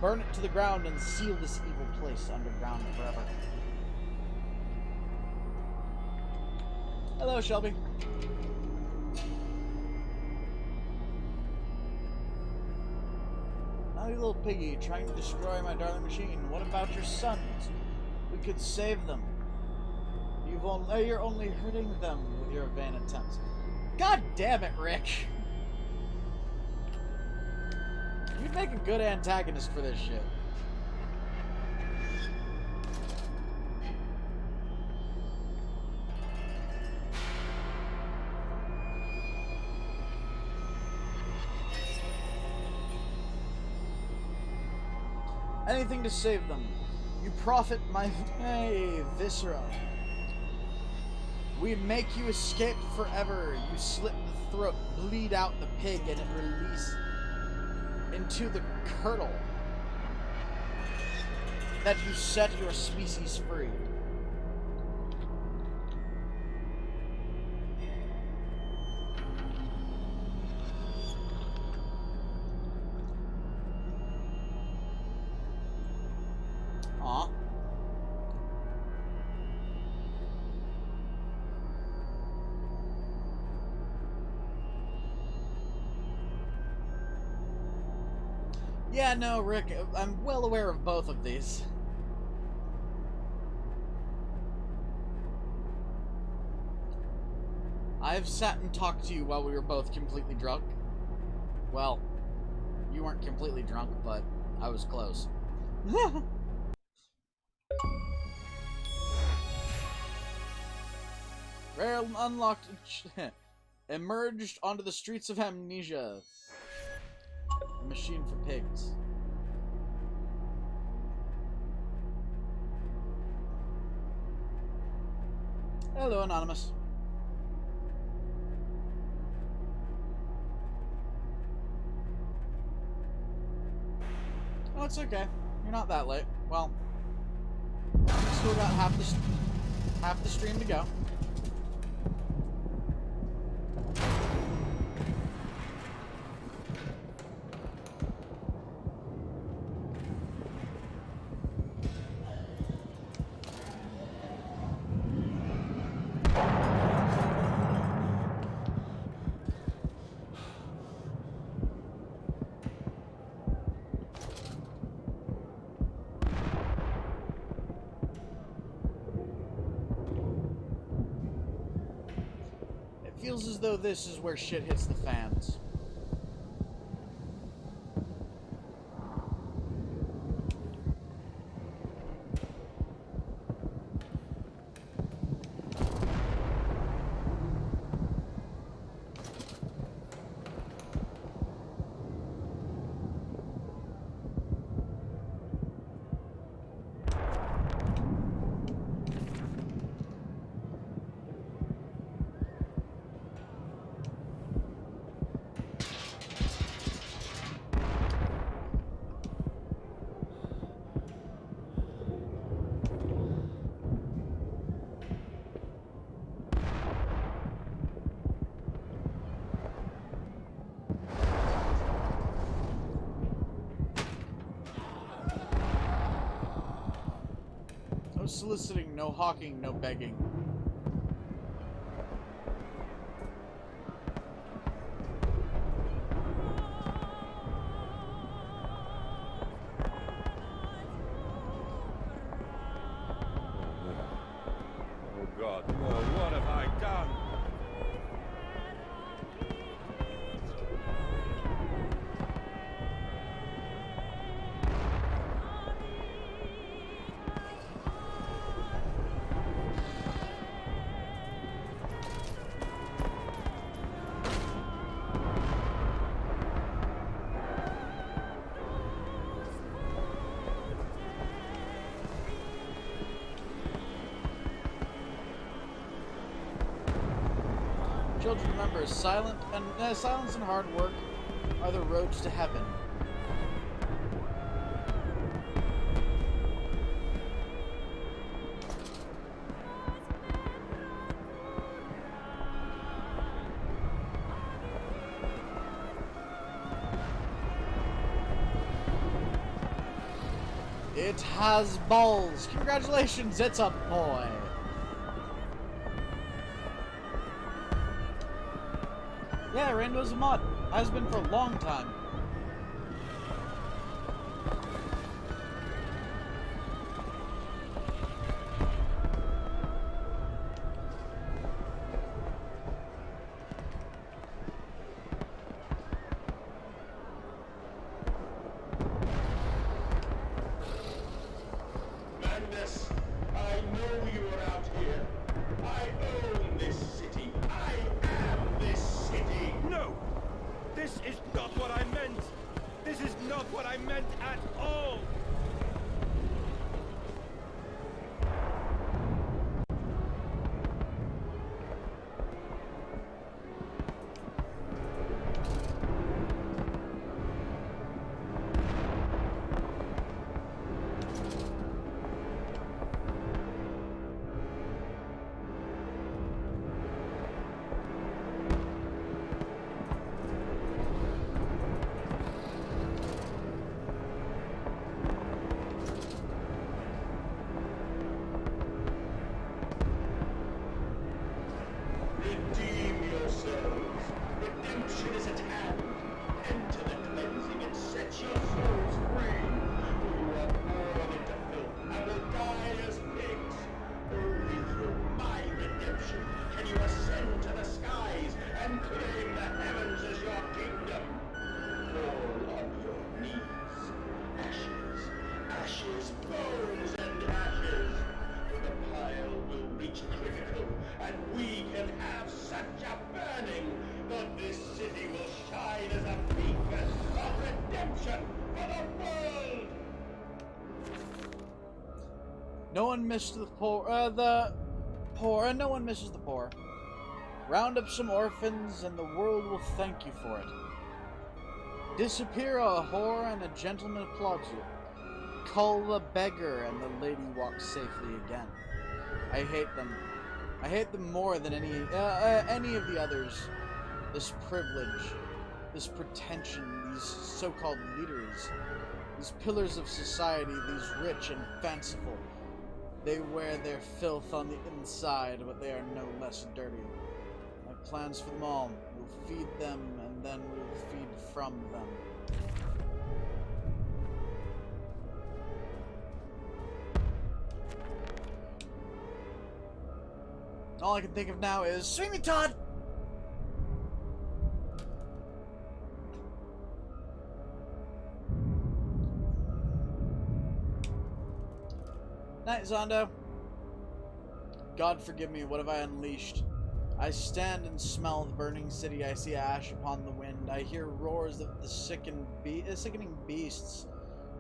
burn it to the ground, and seal this evil place underground forever. Hello, Shelby. Naughty little piggy, trying to destroy my darling machine. What about your sons? We could save them. You're only hurting them with your vain attempts. God damn it, Rick! You'd make a good antagonist for this shit. Anything to save them. You profit my viscera. We make you escape forever. You slit the throat, bleed out the pig, and it release into the curdle that you set your species free. Yeah, no, Rick, I'm well aware of both of these. I've sat and talked to you while we were both completely drunk. Well, you weren't completely drunk, but I was close. Rare unlocked... emerged onto the streets of amnesia. A machine for pigs. Hello, Anonymous. Oh, it's okay. You're not that late. Well, still got half the stream to go. Feels as though this is where shit hits the fans. No soliciting, no hawking, no begging. Oh God, no, what have I done? Children, remember, silence and hard work are the roads to heaven. It has balls. Congratulations, it's a boy. Yeah, Rainbow's a mod. Has been for a long time. Madness, I know you are out here. I own this city. I am this city. No! This is not what I meant! This is not what I meant at all! Redeem yourselves. Redemption is at hand. Enter the cleansing and set your souls No one missed the poor, and no one misses the poor. Round up some orphans, and the world will thank you for it. Disappear a whore, and a gentleman applauds you. Cull the beggar, and the lady walks safely again. I hate them. I hate them more than any of the others. This privilege, this pretension, these so-called leaders, these pillars of society, these rich and fanciful. They wear their filth on the inside, but they are no less dirty. I have plans for them all. We'll feed them, and then we'll feed from them. All I can think of now is, swing me, Todd! Night, Zondo. God forgive me, what have I unleashed? I stand and smell the burning city. I see ash upon the wind. I hear roars of the sickening beasts,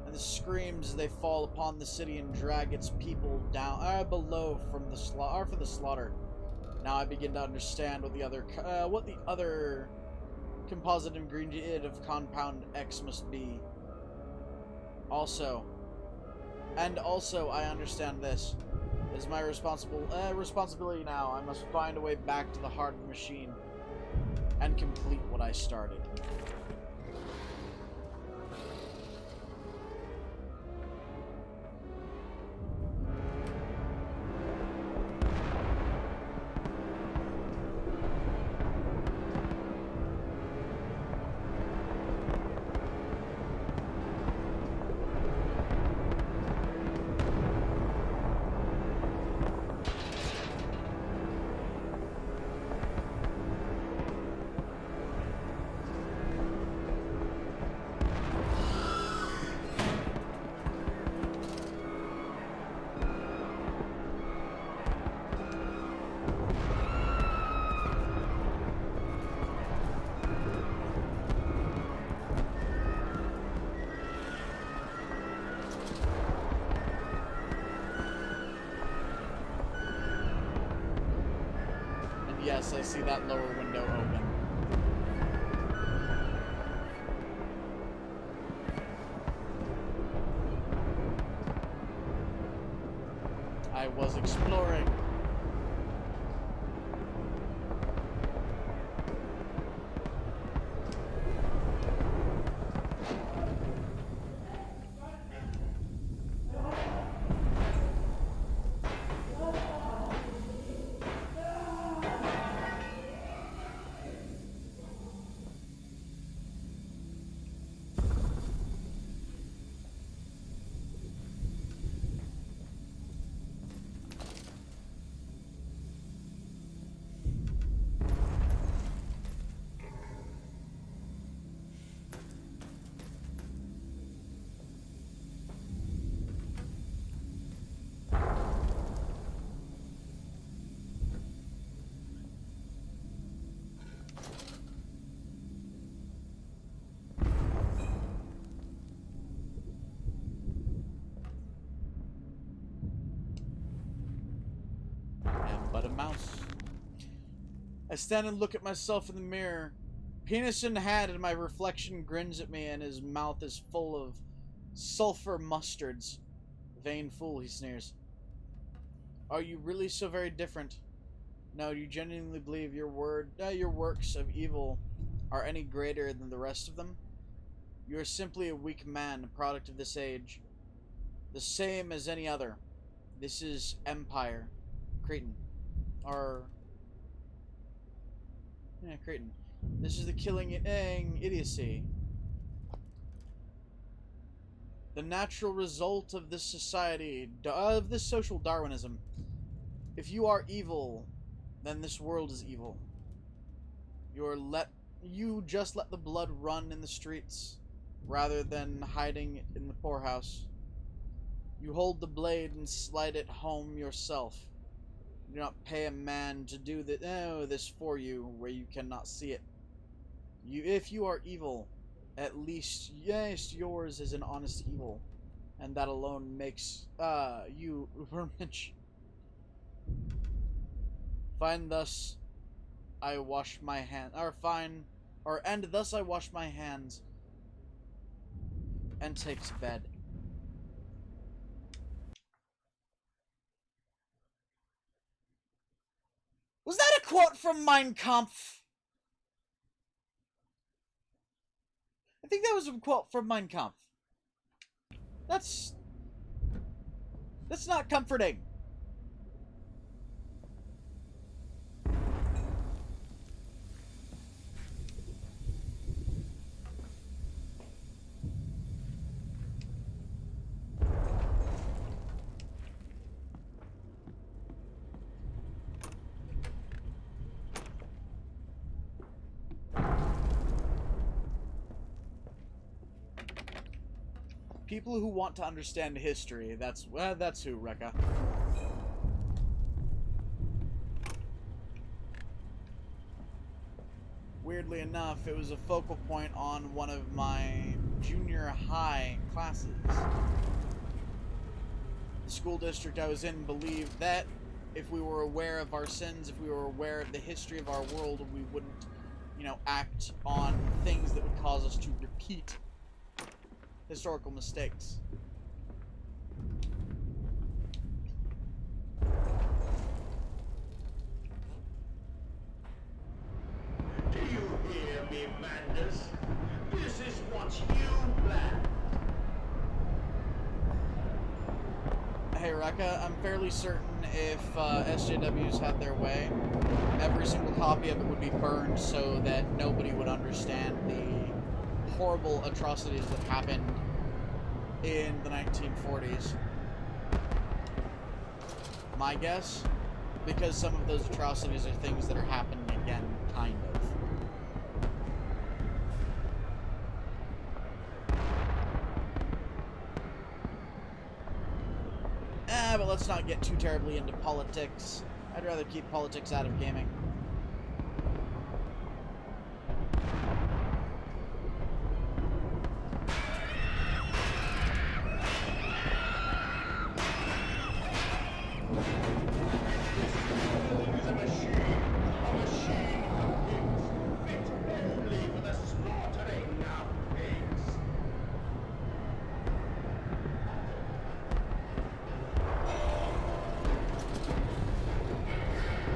and the screams as they fall upon the city and drag its people down below from the for the slaughter. Now I begin to understand what the other composite ingredient of compound X must be. Also, I understand this. It is my responsibility now. I must find a way back to the heart of the machine and complete what I started. Yes, I see that lower window open. I was exploring. But a mouse. I stand and look at myself in the mirror. Penis in hand, and my reflection grins at me, and his mouth is full of sulfur mustards. Vain fool, he sneers. Are you really so very different? No, you genuinely believe your works of evil are any greater than the rest of them? You are simply a weak man, a product of this age. The same as any other. This is Empire. Cretan. Creighton. This is the killing idiocy. The natural result of this society, of this social Darwinism. If you are evil, then this world is evil. You just let the blood run in the streets, rather than hiding in the poorhouse. You hold the blade and slide it home yourself. You do not pay a man to do this for you, where you cannot see it. If you are evil, at least, yes, yours is an honest evil. And that alone makes you Ubermensch. Fine, thus I wash my hands, and thus I wash my hands and take to bed. Was that a quote from Mein Kampf? I think that was a quote from Mein Kampf. That's not comforting. People who want to understand history, that's who, Rekka. Weirdly enough, it was a focal point on one of my junior high classes. The school district I was in believed that if we were aware of our sins, if we were aware of the history of our world, we wouldn't, act on things that would cause us to repeat historical mistakes. Do you hear me, Mandus? This is what you planned. Hey, Rekka, I'm fairly certain if SJWs had their way, every single copy of it would be burned so that nobody would understand the horrible atrocities that happened in the 1940s. My guess? Because some of those atrocities are things that are happening again, kind of. But let's not get too terribly into politics. I'd rather keep politics out of gaming.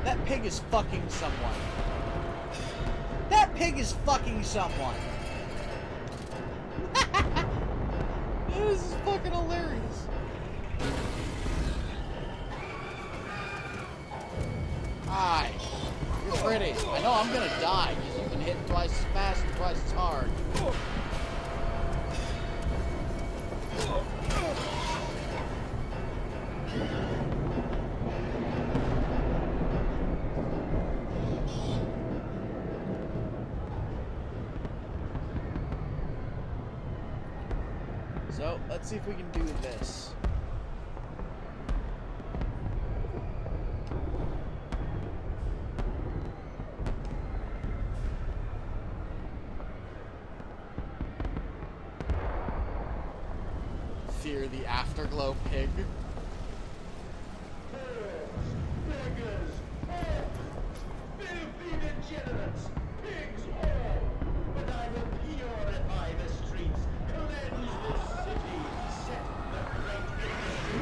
That pig is fucking someone. That pig is fucking someone. This is fucking hilarious. Hi. You're pretty. I know I'm gonna die because you've been hitting twice as fast and twice as hard. So, let's see if we can do this. Fear the afterglow pig. Beggars, filthy degenerates, pigs all. But I will purify the streets, cleanse the city, set the great industry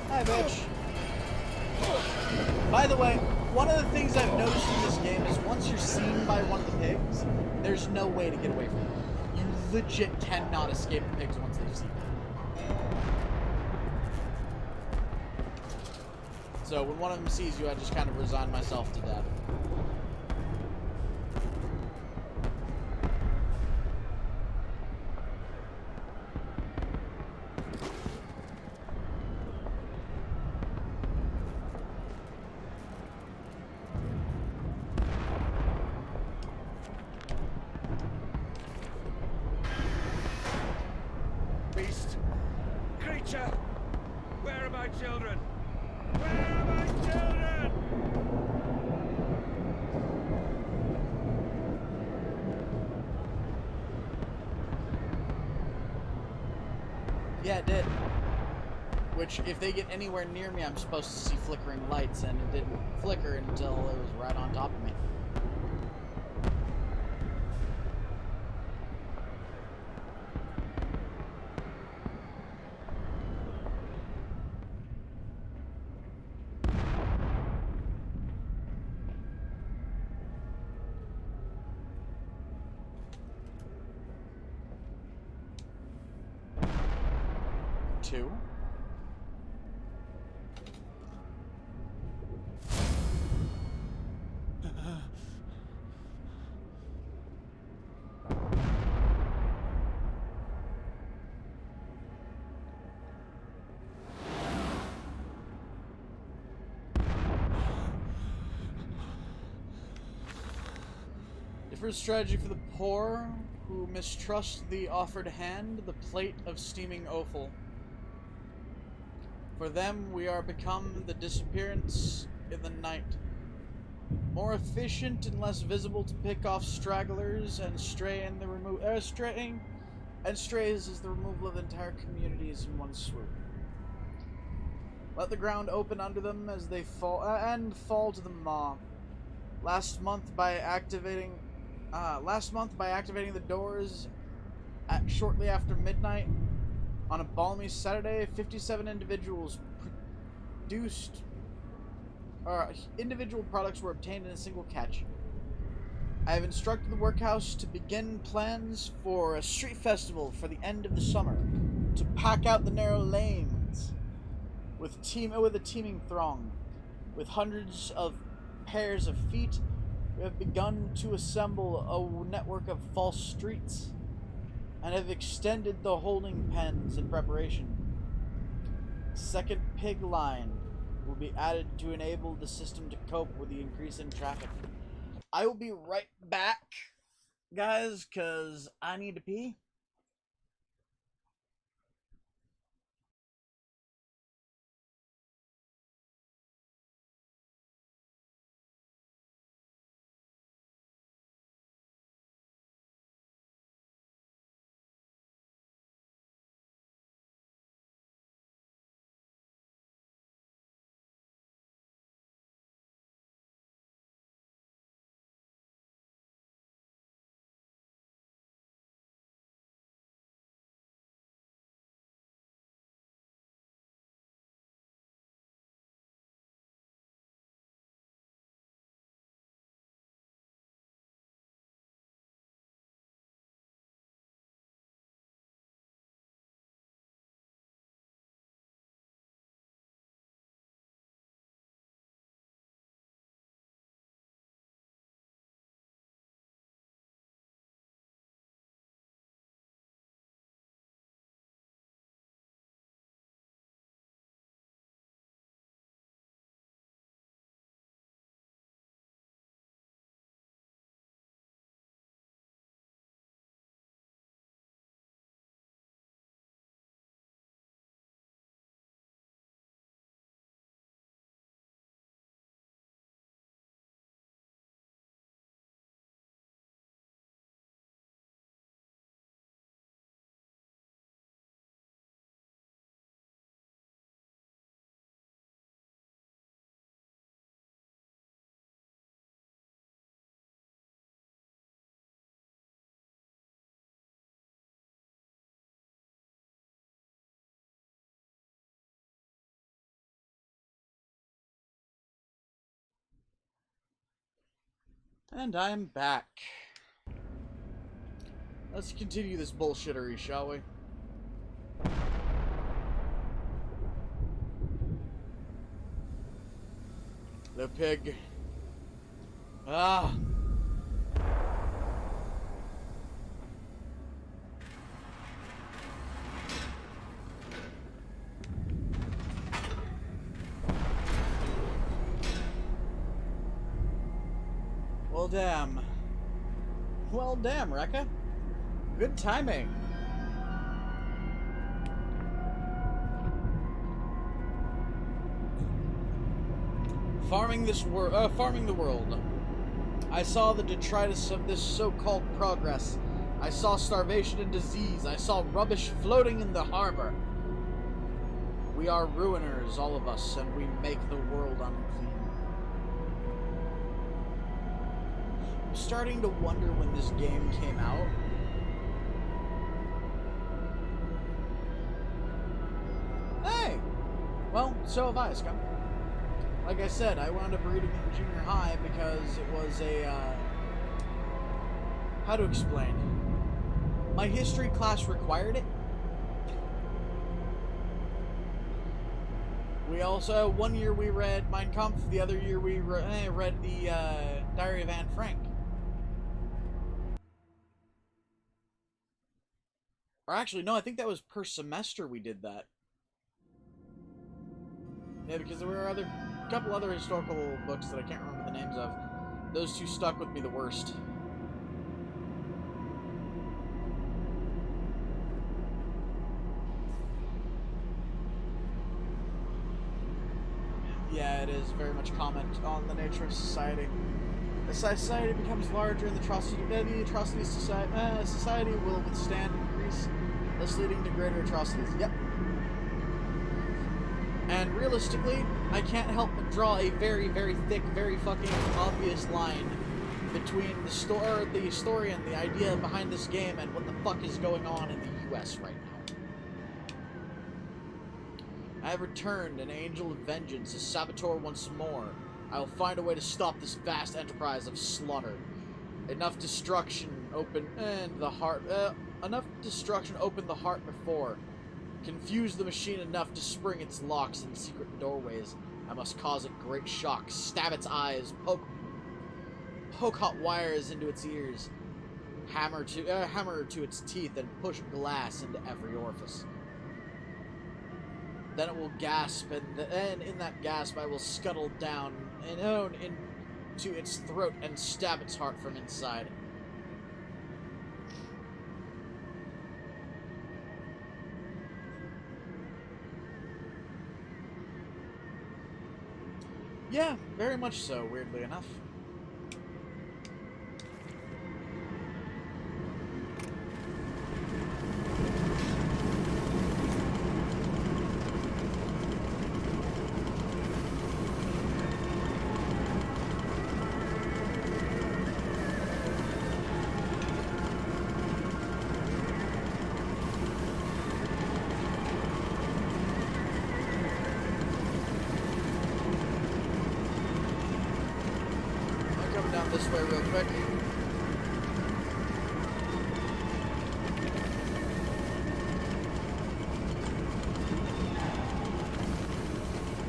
Hi, bitch. By the way, one of the things I've noticed in this game is once you're seen by one of the pigs, there's no way to get away from them. You legit cannot escape the pigs once they've seen you. So when one of them sees you, I just kind of resign myself to death. Beast! Creature! Where are my children? Where are my children? Yeah, it did. Which, if they get anywhere near me, I'm supposed to see flickering lights, and it didn't flicker until it was right on top of me. Two. Different strategy for the poor who mistrust the offered hand, the plate of steaming offal. For them, we are become the disappearance in the night. More efficient and less visible to pick off stragglers and stray in the straying and strays is the removal of entire communities in one swoop. Let the ground open under them as they fall and fall to the maw. Last month by activating the doors at shortly after midnight on a balmy Saturday, 57 individual products were obtained in a single catch. I have instructed the workhouse to begin plans for a street festival for the end of the summer, to pack out the narrow lanes with a teeming throng. With hundreds of pairs of feet, we have begun to assemble a network of false streets and have extended the holding pens in preparation. Second pig line will be added to enable the system to cope with the increase in traffic. I will be right back, guys, because I need to pee. And I'm back. Let's continue this bullshittery, shall we? The pig. Ah! Well, damn. Well, damn, Rekka. Good timing. Farming the world. I saw the detritus of this so-called progress. I saw starvation and disease. I saw rubbish floating in the harbor. We are ruiners, all of us, and we make the world unclean. I'm starting to wonder when this game came out. Hey! Well, so have I, Scum. Like I said, I wound up reading it in junior high because it was a, how to explain? My history class required it. We also, one year we read Mein Kampf, the other year we read the Diary of Anne Frank. Or actually, no, I think that was per semester we did that. Yeah, because there were a couple other historical books that I can't remember the names of. Those two stuck with me the worst. Yeah, it is very much comment on the nature of society. As society becomes larger, and the atrocities society will withstand increase, thus leading to greater atrocities. Yep. And realistically, I can't help but draw a very, very thick, very fucking obvious line between the story and the idea behind this game and what the fuck is going on in the US right now. I have returned, an angel of vengeance, a saboteur once more. I will find a way to stop this vast enterprise of slaughter. Enough destruction open the heart before. Confuse the machine enough to spring its locks in secret doorways. I must cause it great shock, stab its eyes, poke hot wires into its ears, hammer to its teeth, and push glass into every orifice. Then it will gasp, and in that gasp I will scuttle down into its throat and stab its heart from inside. Yeah, very much so, weirdly enough. Down this way real quick.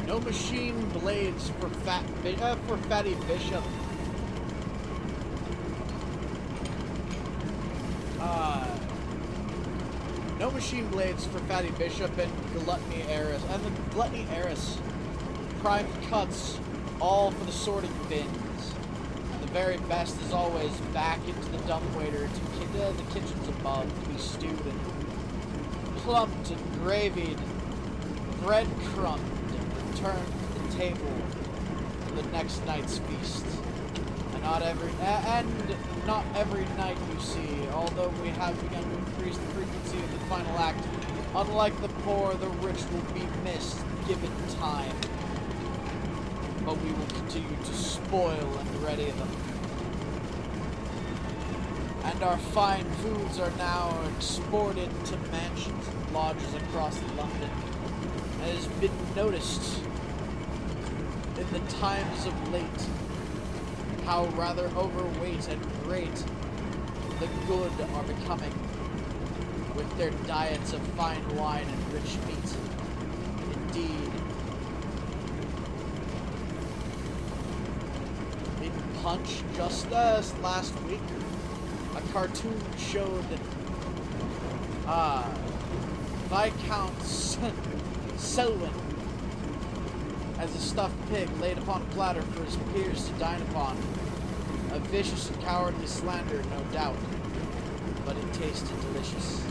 No machine blades for Fatty Bishop. No machine blades for Fatty Bishop and Gluttony Heiress. And the Gluttony Heiress. Prime cuts, all for the sorting bins. Very best is always back into the dumbwaiter to the kitchens above to be stewed and plumped and gravied, breadcrumbed, and returned to the table for the next night's feast. And not every night, you see, although we have begun to increase the frequency of the final act, unlike the poor, the rich will be missed given time. But we will continue to spoil and ready them. And our fine foods are now exported to mansions and lodges across London. And it has been noticed in the times of late how rather overweight and great the good are becoming with their diets of fine wine and rich meat. Indeed, Punch just last week, a cartoon showed Viscount Selwyn as a stuffed pig laid upon a platter for his peers to dine upon. A vicious and cowardly slander, no doubt, but it tasted delicious.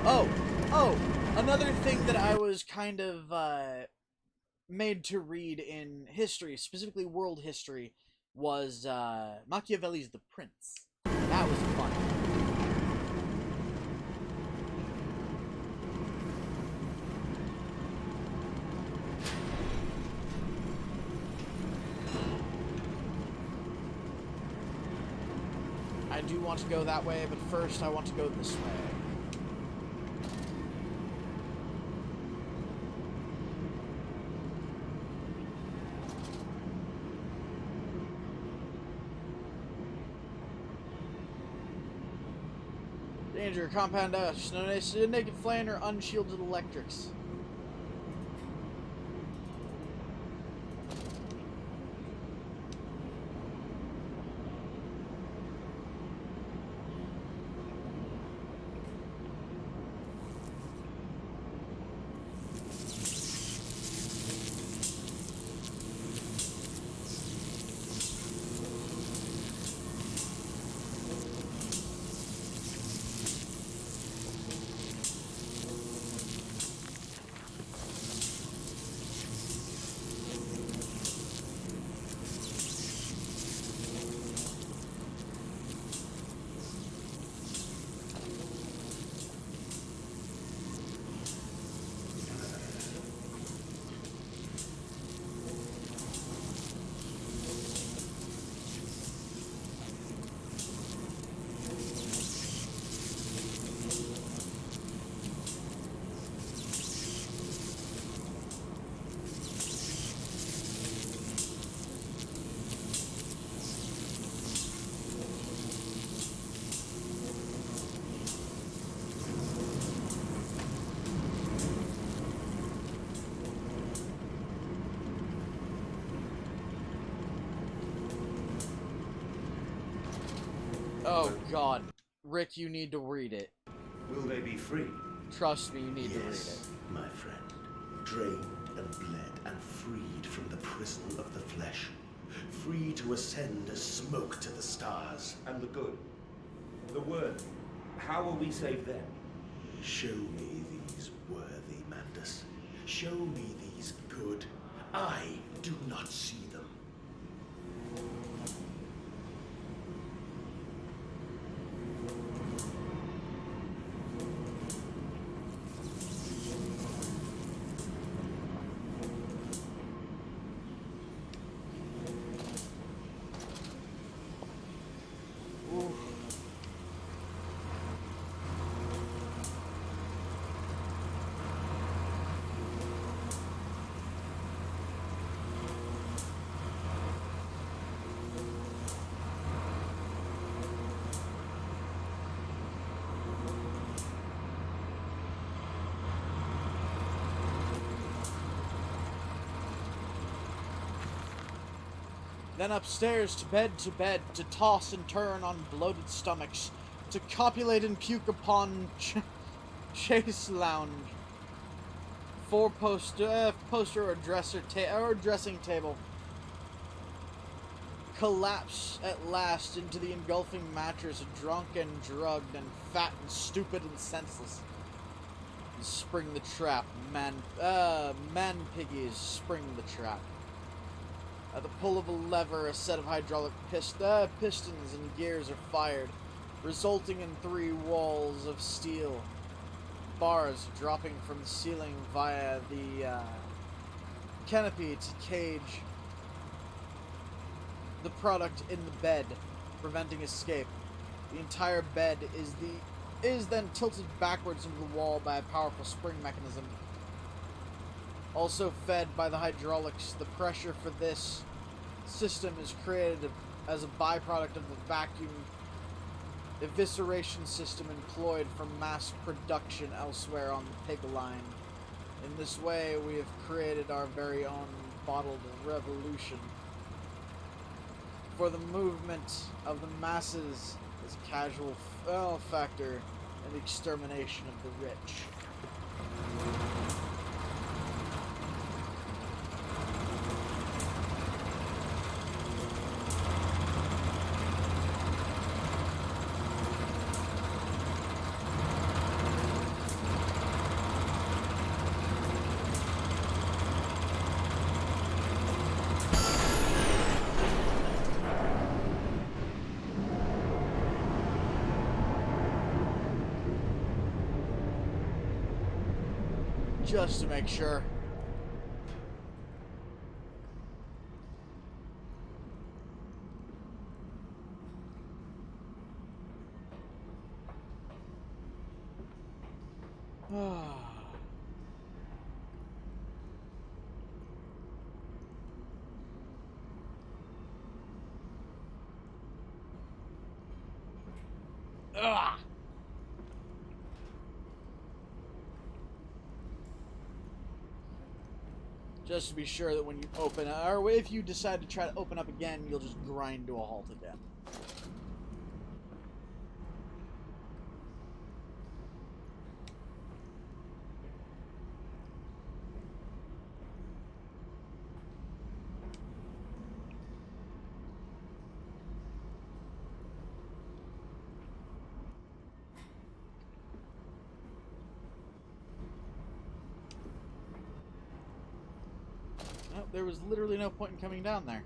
Oh! Another thing that I was kind of made to read in history, specifically world history, was Machiavelli's The Prince. That was fun. I do want to go that way, but first I want to go this way. Danger, compound F, no naked flame or unshielded electrics. Oh god. Rick, you need to read it. Will they be free? Trust me, you need to read it. Yes, my friend. Drained and bled and freed from the prison of the flesh. Free to ascend as smoke to the stars. And the good? The word? How will we save them? Show me these worthy, Mandus. Show me these good. I do not see them. Then upstairs to bed, to toss and turn on bloated stomachs, to copulate and puke upon chase lounge, poster or dressing table, collapse at last into the engulfing mattress, drunk and drugged and fat and stupid and senseless. And spring the trap, man piggies, spring the trap. At the pull of a lever, a set of hydraulic pistons and gears are fired, resulting in 3 walls of steel. Bars dropping from the ceiling via the canopy to cage the product in the bed, preventing escape. The entire bed is then tilted backwards into the wall by a powerful spring mechanism. Also fed by the hydraulics, the pressure for this system is created as a byproduct of the vacuum evisceration system employed for mass production elsewhere on the pig line. In this way, we have created our very own bottled revolution. For the movement of the masses is a casual factor in the extermination of the rich. Just to make sure. Ah! Just to be sure that when you open, or if you decide to try to open up again, you'll just grind to a halt again. No, there was literally no point in coming down there.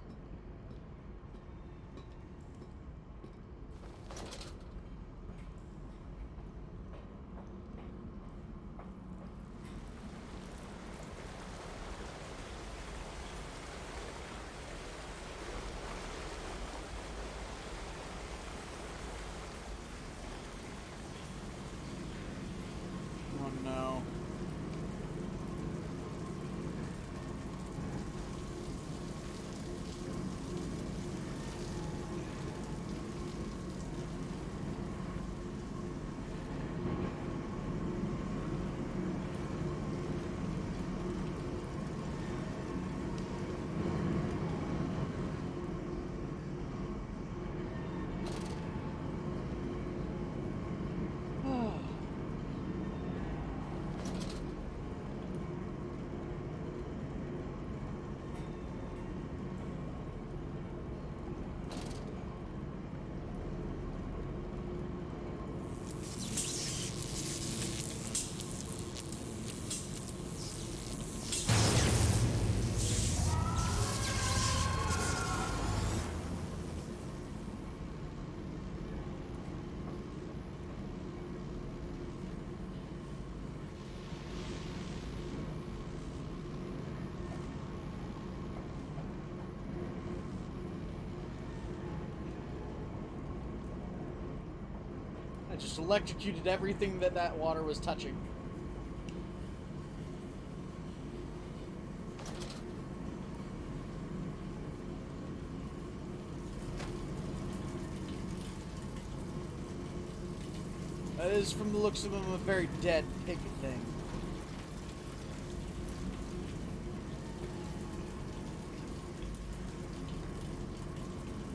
Oh no. I just electrocuted everything that water was touching. That is, from the looks of him, a very dead pig thing.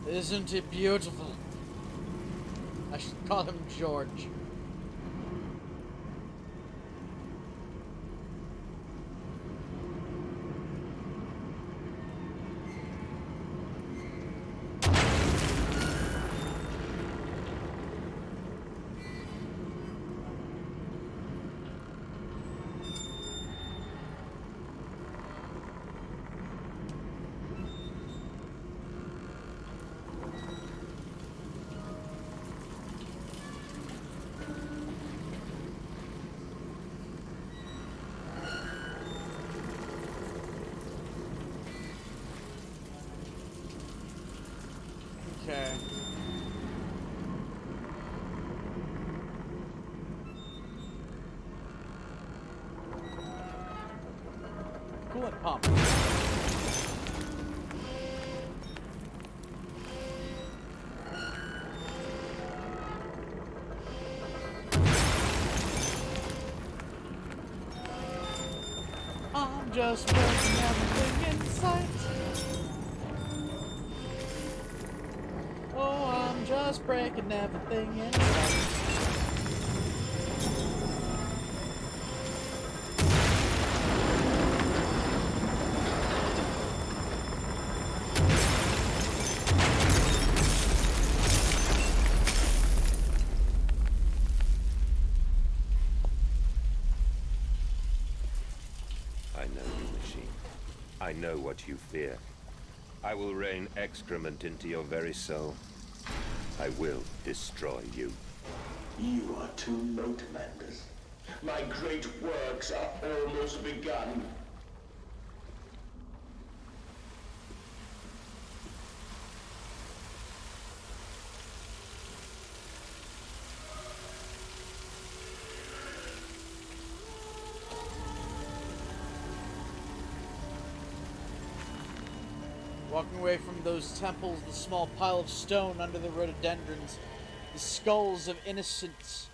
Isn't it beautiful? I should call him George. Okay. Coolant pump. I'm just breaking everything in sight. Oh, I'm just breaking everything in sight. I know you, machine. I know what you fear. I will rain excrement into your very soul. I will destroy you. You are too late, Mandus. My great works are almost begun. Walking away from those temples, the small pile of stone under the rhododendrons, the skulls of innocents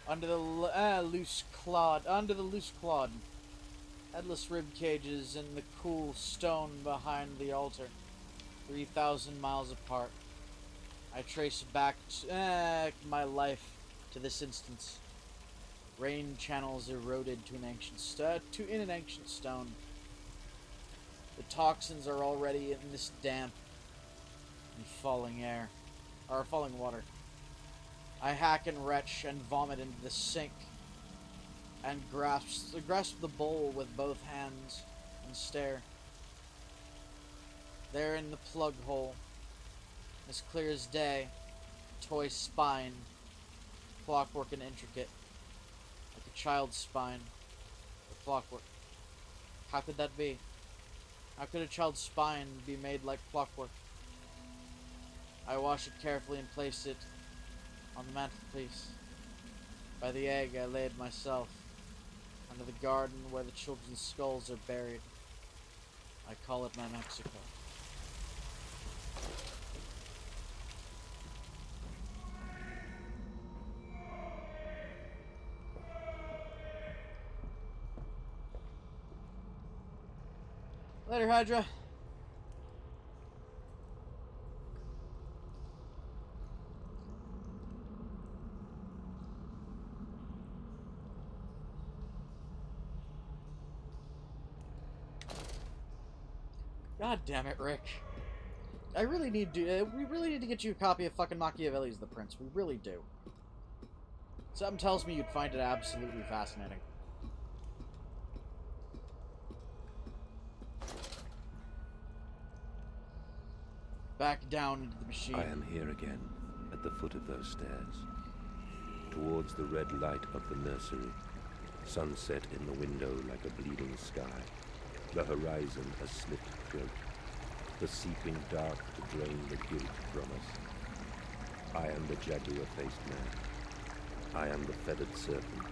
under the loose clod, headless rib cages in the cool stone behind the altar, 3,000 miles apart. I trace back my life to this instance. Rain channels eroded in an ancient stone. The toxins are already in this damp and falling water. I hack and retch and vomit into the sink and grasp the bowl with both hands and stare. There in the plug hole, as clear as day, toy spine, clockwork and intricate, like a child's spine, or clockwork. How could that be? How could a child's spine be made like clockwork? I wash it carefully and place it on the mantelpiece. By the egg I laid myself, under the garden where the children's skulls are buried. I call it my Mexico. Later, Hydra. God damn it, Rick. I really need to. We really need to get you a copy of fucking Machiavelli's The Prince. We really do. Something tells me you'd find it absolutely fascinating. Back down into the machine. I am here again, at the foot of those stairs. Towards the red light of the nursery. Sunset in the window like a bleeding sky. The horizon a slit throat. The seeping dark to drain the guilt from us. I am the jaguar-faced man. I am the feathered serpent.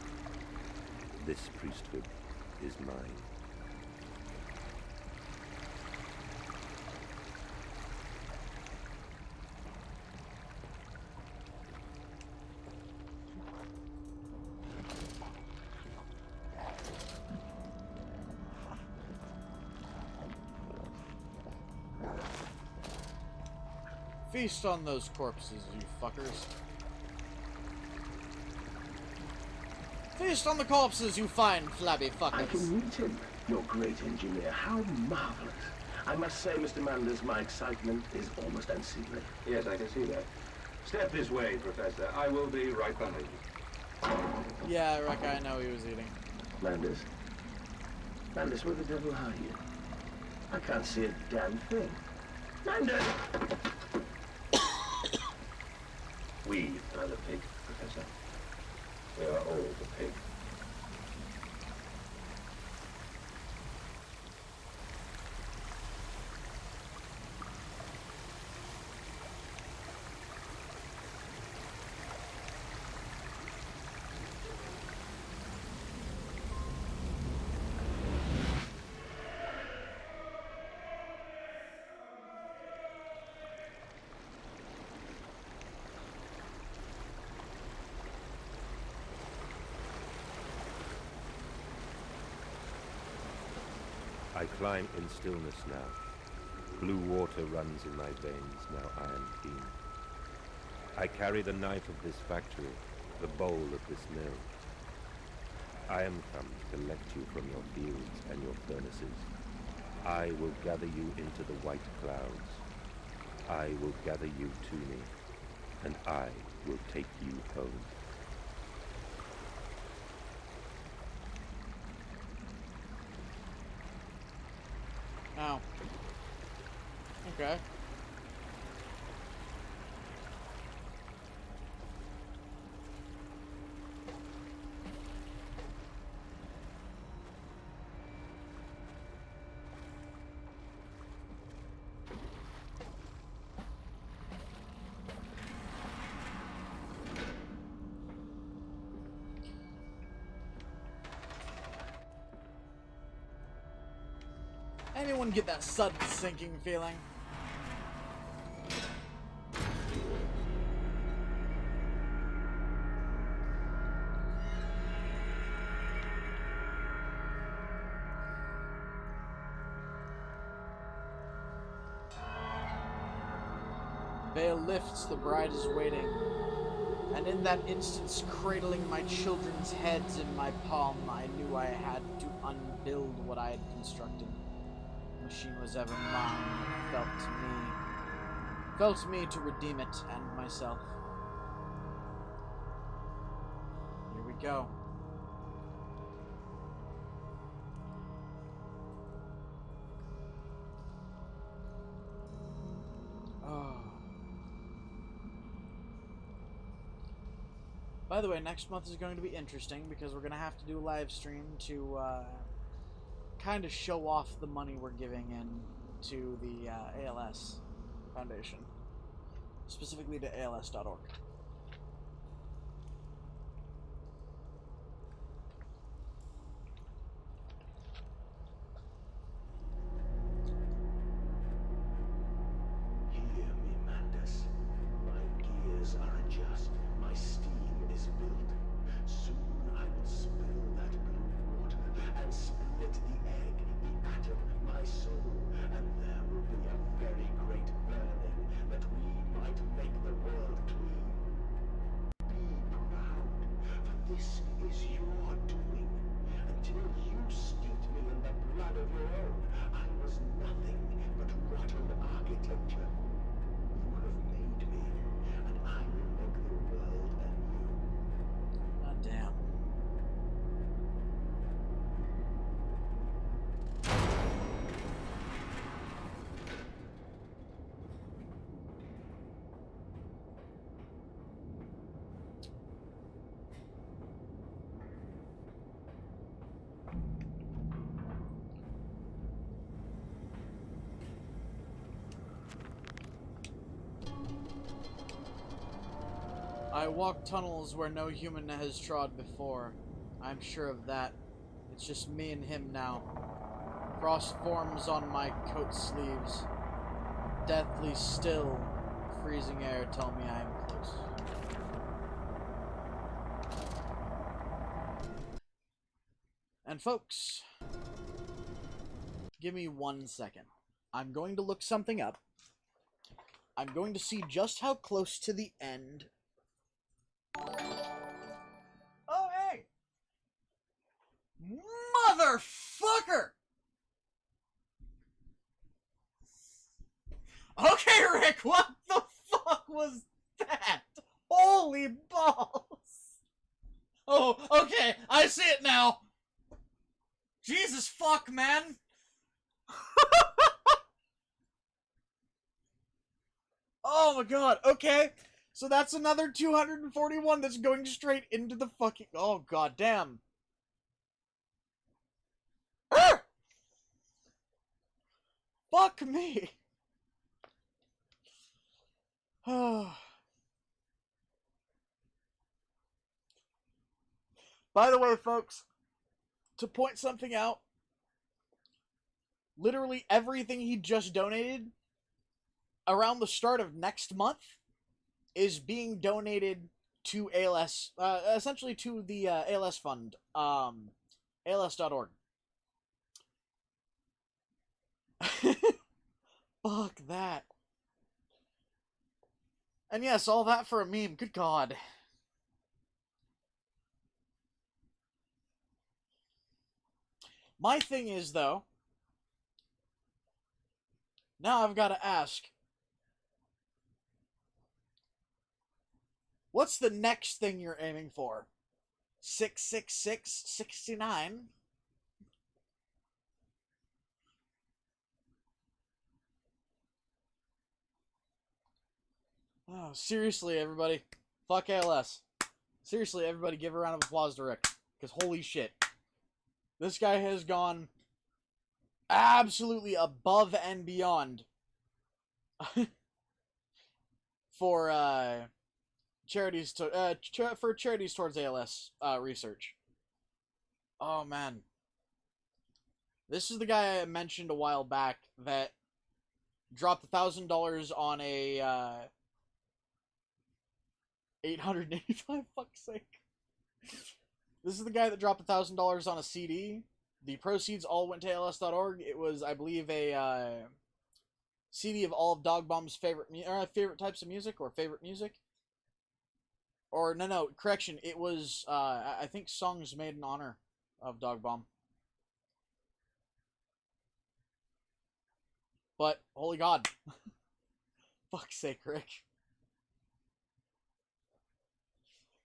This priesthood is mine. Feast on those corpses, you fuckers. Feast on the corpses, you fine flabby fuckers. I can meet him, your great engineer. How marvelous. I must say, Mr. Manders, my excitement is almost unseemly. Yes, I can see that. Step this way, Professor. I will be right behind you. Yeah, Rick, I know he was eating. Manders? Manders, where the devil are you? I can't see a damn thing. Manders! We are the pig, Professor. We are all the pig. I climb in stillness now. Blue water runs in my veins, now I am keen. I carry the knife of this factory, the bowl of this mill. I am come to collect you from your fields and your furnaces. I will gather you into the white clouds. I will gather you to me, and I will take you home. Oh. Okay. Anyone get that sudden sinking feeling? veil lifts, the bride is waiting. And in that instance, cradling my children's heads in my palm, I knew I had to unbuild what I had constructed. The machine was ever mine, felt me to redeem it and myself. Here we go. Oh. By the way, next month is going to be interesting because we're going to have to do a live stream to kind of show off the money we're giving in to the ALS Foundation, specifically to ALS.org. Hear me, Mandus. My gears are adjust. My steam is built. Soon I will spill that blue water and split the egg, the atom, my soul, and there will be a very great burning that we might make the world clean. Be proud, for this is your doing. Until you steeped me in the blood of your own, I was nothing but rotten architecture. You have made me, and I will make the world anew. God damn. I walk tunnels where no human has trod before. I'm sure of that. It's just me and him now. Frost forms on my coat sleeves. Deathly still, freezing air tell me I am close. And folks, give me 1 second. I'm going to look something up. I'm going to see just how close to the end. Oh, hey! Motherfucker! Okay, Rick, what the fuck was that? Holy balls! Oh, okay, I see it now. Jesus fuck, man. Oh my god, okay. So that's another 241 that's going straight into the fucking... Oh, god damn. Fuck me. By the way, folks, to point something out, literally everything he just donated around the start of next month is being donated to ALS, essentially to the ALS fund, ALS.org. Fuck that. And yes, all that for a meme. Good God. My thing is, though, now I've got to ask, what's the next thing you're aiming for? 66669? Oh, seriously, everybody. Fuck ALS. Seriously, everybody, give a round of applause to Rick. Because holy shit. This guy has gone absolutely above and beyond for charities to for charities towards ALS research. Oh man, this is the guy I mentioned a while back that dropped $1,000 on a 885. Fuck's sake. This is the guy that dropped $1,000 on a CD. The proceeds all went to ALS.org. It was, I believe, a CD of all of Dog Bomb's favorite favorite types of music or favorite music. Or no, correction. It was I think songs made in honor of Dog Bomb. But holy God, fuck's sake, Rick.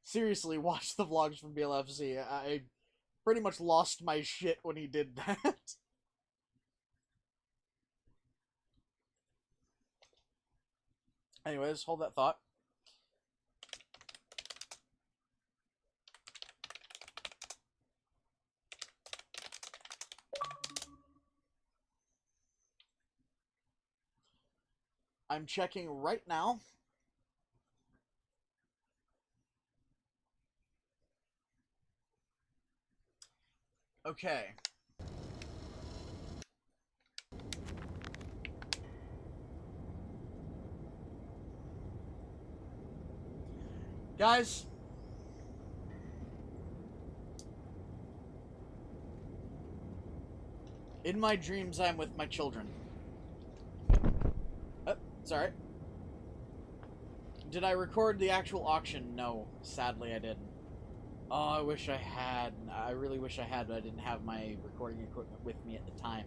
Seriously, watch the vlogs from BLFC. I pretty much lost my shit when he did that. Anyways, hold that thought. I'm checking right now. Okay. Guys, in my dreams, I'm with my children. Oh, it's alright. Did I record the actual auction? No, sadly I didn't. Oh, I wish I had. I really wish I had, but I didn't have my recording equipment with me at the time.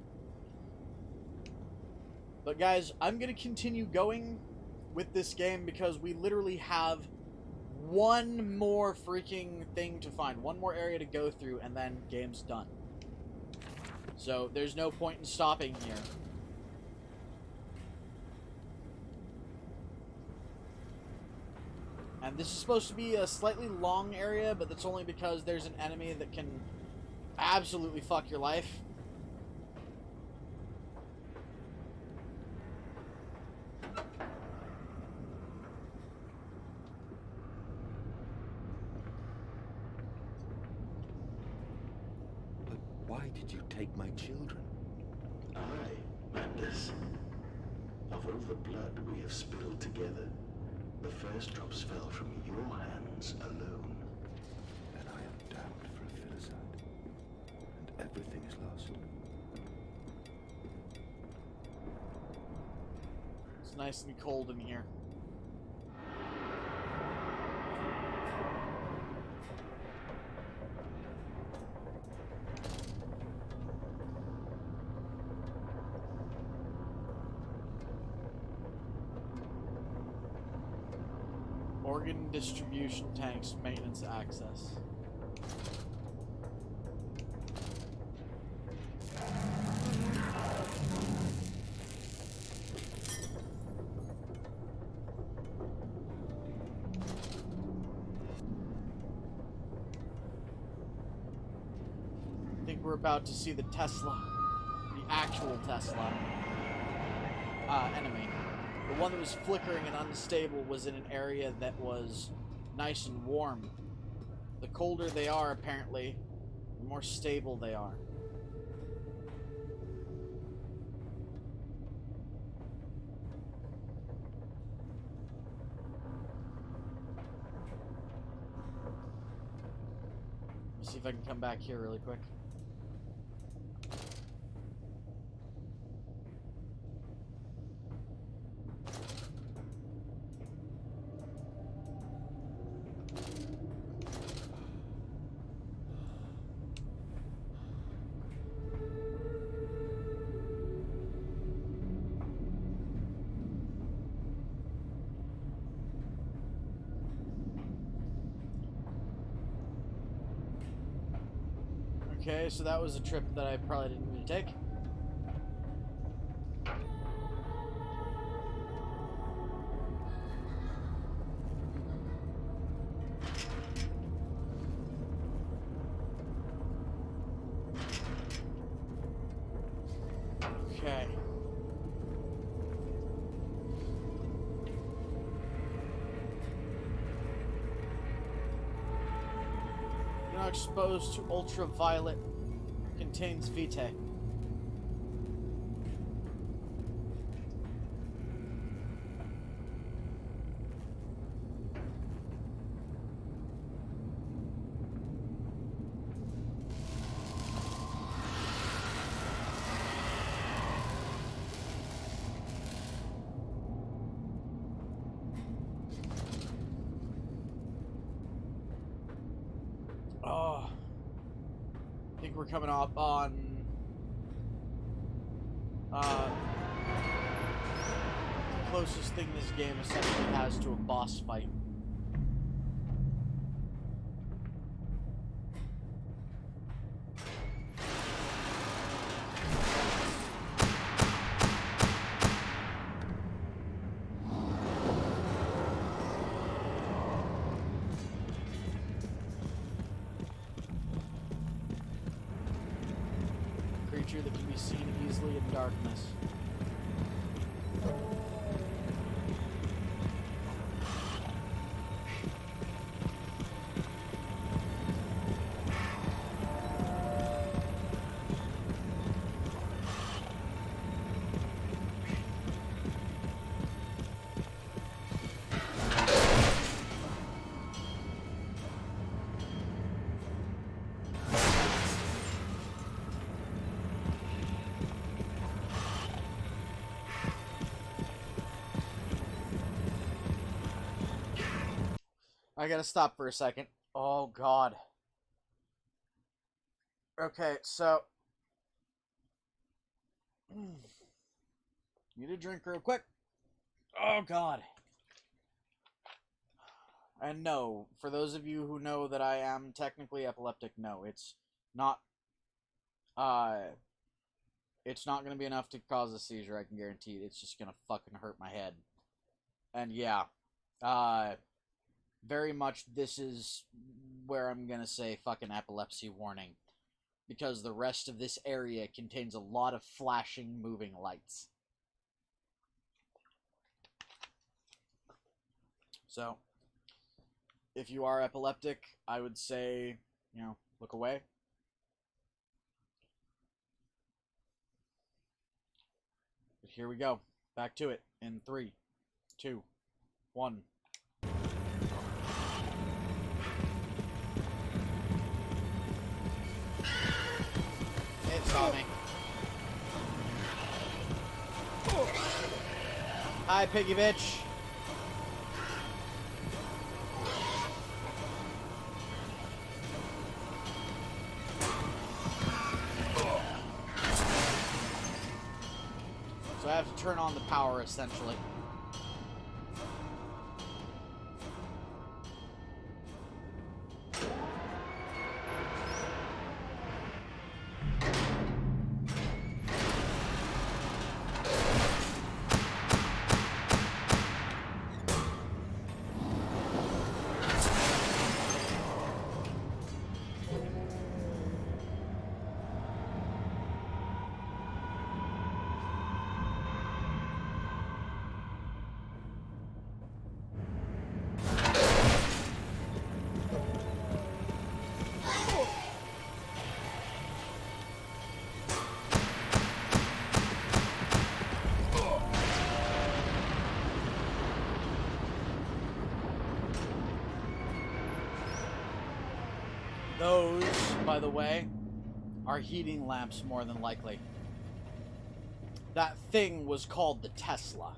But guys, I'm going to continue going with this game because we literally have one more freaking thing to find. One more area to go through, and then game's done. So, there's no point in stopping here. And this is supposed to be a slightly long area, but that's only because there's an enemy that can absolutely fuck your life. But why did you take my children? I, Mandus. Of all the blood we have spilled together, the first drops fell from your hands alone. And I am damned for a filicide. And everything is lost. It's nice and cold in here. Organ distribution tanks, maintenance access. I think we're about to see the Tesla, the actual Tesla enemy. The one that was flickering and unstable was in an area that was nice and warm. The colder they are, apparently, the more stable they are. Let's see if I can come back here really quick. Okay, so that was a trip that I probably didn't need to take. Okay. You're not exposed to ultraviolet. Contains vitae. Oh, I think we're coming up on the closest thing this game essentially has to a boss fight. Creature that can be seen easily in darkness. I gotta stop for a second. Oh, God. Okay, so... Need a drink real quick. Oh, God. And no, for those of you who know that I am technically epileptic, no, it's not... It's not gonna be enough to cause a seizure, I can guarantee it. It's just gonna fucking hurt my head. And yeah, very much this is where I'm gonna say fucking epilepsy warning, because the rest of this area contains a lot of flashing, moving lights. So, if you are epileptic, I would say, you know, look away. But here we go. Back to it in 3, 2, 1. It saw me. Hi, piggy bitch. So I have to turn on the power, essentially. Those, by the way, are heating lamps more than likely. That thing was called the Tesla.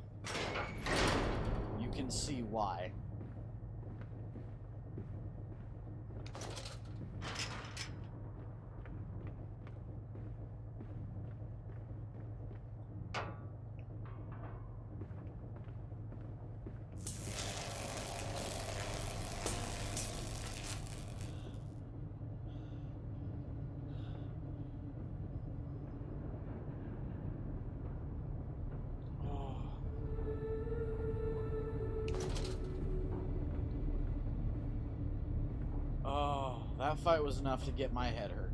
You can see why. That fight was enough to get my head hurt.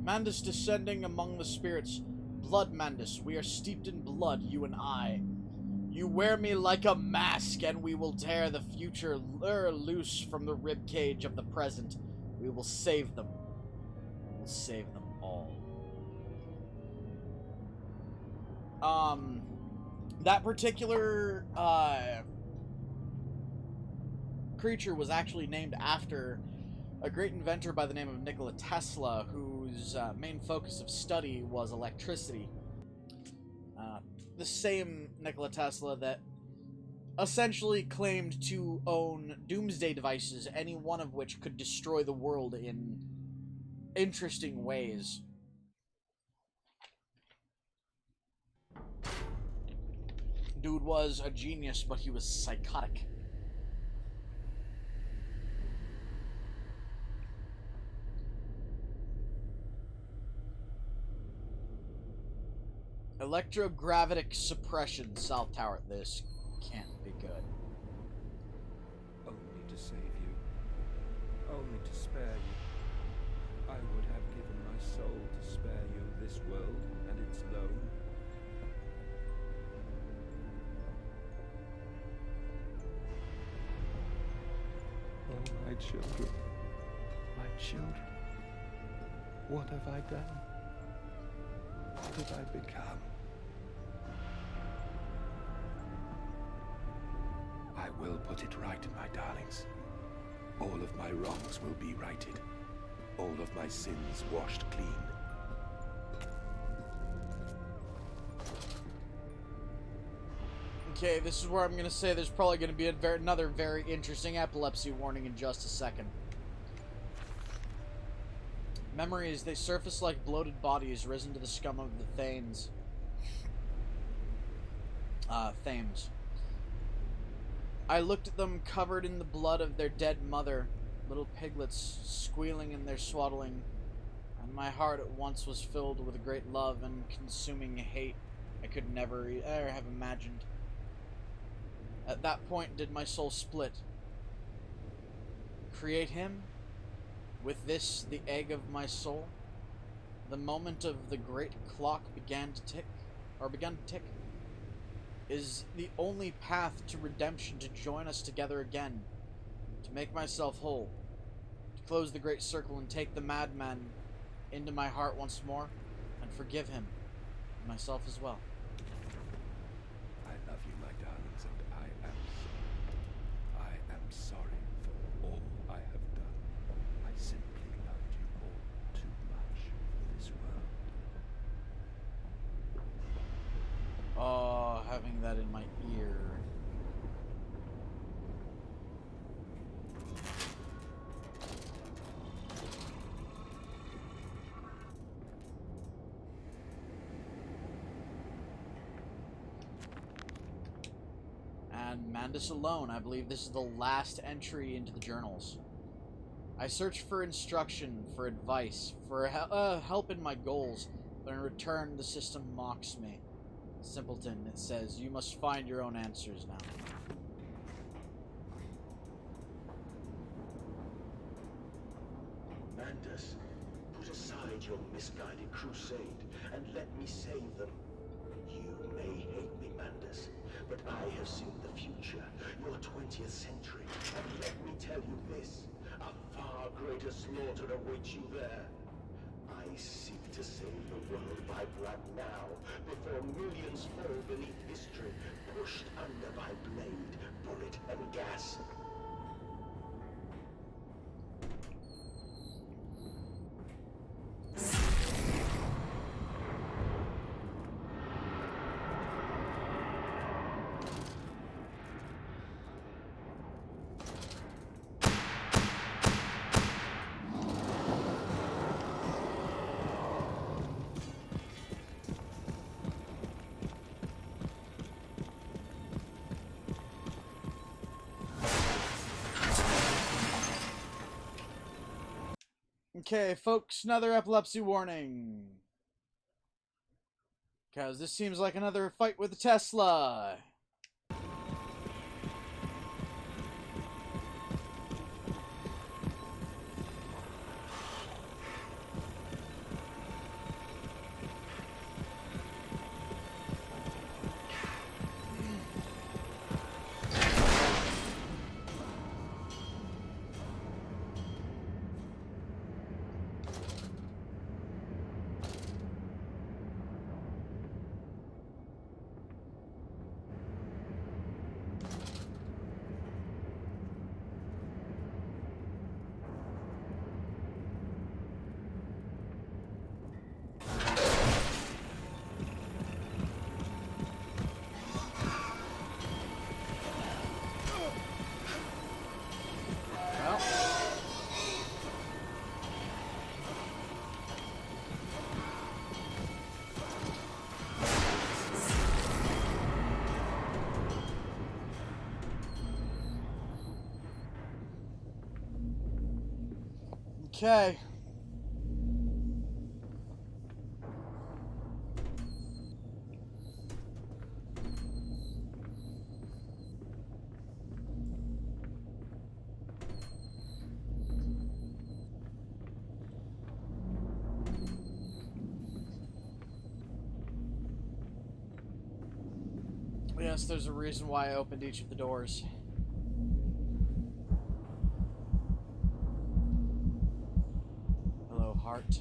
Mandus descending among the spirits. Blood, Mandus. We are steeped in blood, you and I. You wear me like a mask, and we will tear the future loose from the ribcage of the present. We will save them. We will save them all. That particular, creature was actually named after a great inventor by the name of Nikola Tesla, whose main focus of study was electricity. The same Nikola Tesla that essentially claimed to own doomsday devices, any one of which could destroy the world in interesting ways. Dude was a genius, but he was psychotic. Electrogravitic suppression, South Tower. This can't be good. Only to save you. Only to spare you. I would have given my soul to spare you this world and its loan. Oh, my children. My children. What have I done? What have I become? I will put it right, my darlings. All of my wrongs will be righted. All of my sins washed clean. Okay, this is where I'm going to say there's probably going to be another very interesting epilepsy warning in just a second. Memories, they surface like bloated bodies risen to the scum of the Thames. Thames. I looked at them covered in the blood of their dead mother, little piglets squealing in their swaddling, and my heart at once was filled with a great love and consuming hate I could never ever have imagined. At that point did my soul split. Create him? With this, the egg of my soul? The moment of the great clock began to tick, is the only path to redemption to join us together again, to make myself whole, to close the great circle and take the madman into my heart once more, and forgive him, and myself as well. I love you, my darlings, and I am sorry for all I have done. I simply loved you all too much for this world. Oh, having that in my ear. And Mandus alone, I believe this is the last entry into the journals. I search for instruction, for advice, for help in my goals, but in return the system mocks me. Simpleton, it says, you must find your own answers now. Mandus, put aside your misguided crusade and let me save them. You may hate me, Mandus, but I have seen the future, your 20th century, and let me tell you this, a far greater slaughter awaits you there. I seek to save the world by blood now, before millions fall beneath history, pushed under by blade, bullet, and gas. Okay, folks, another epilepsy warning. Because this seems like another fight with a Tesla. Okay. Yes, there's a reason why I opened each of the doors. Hello, heart.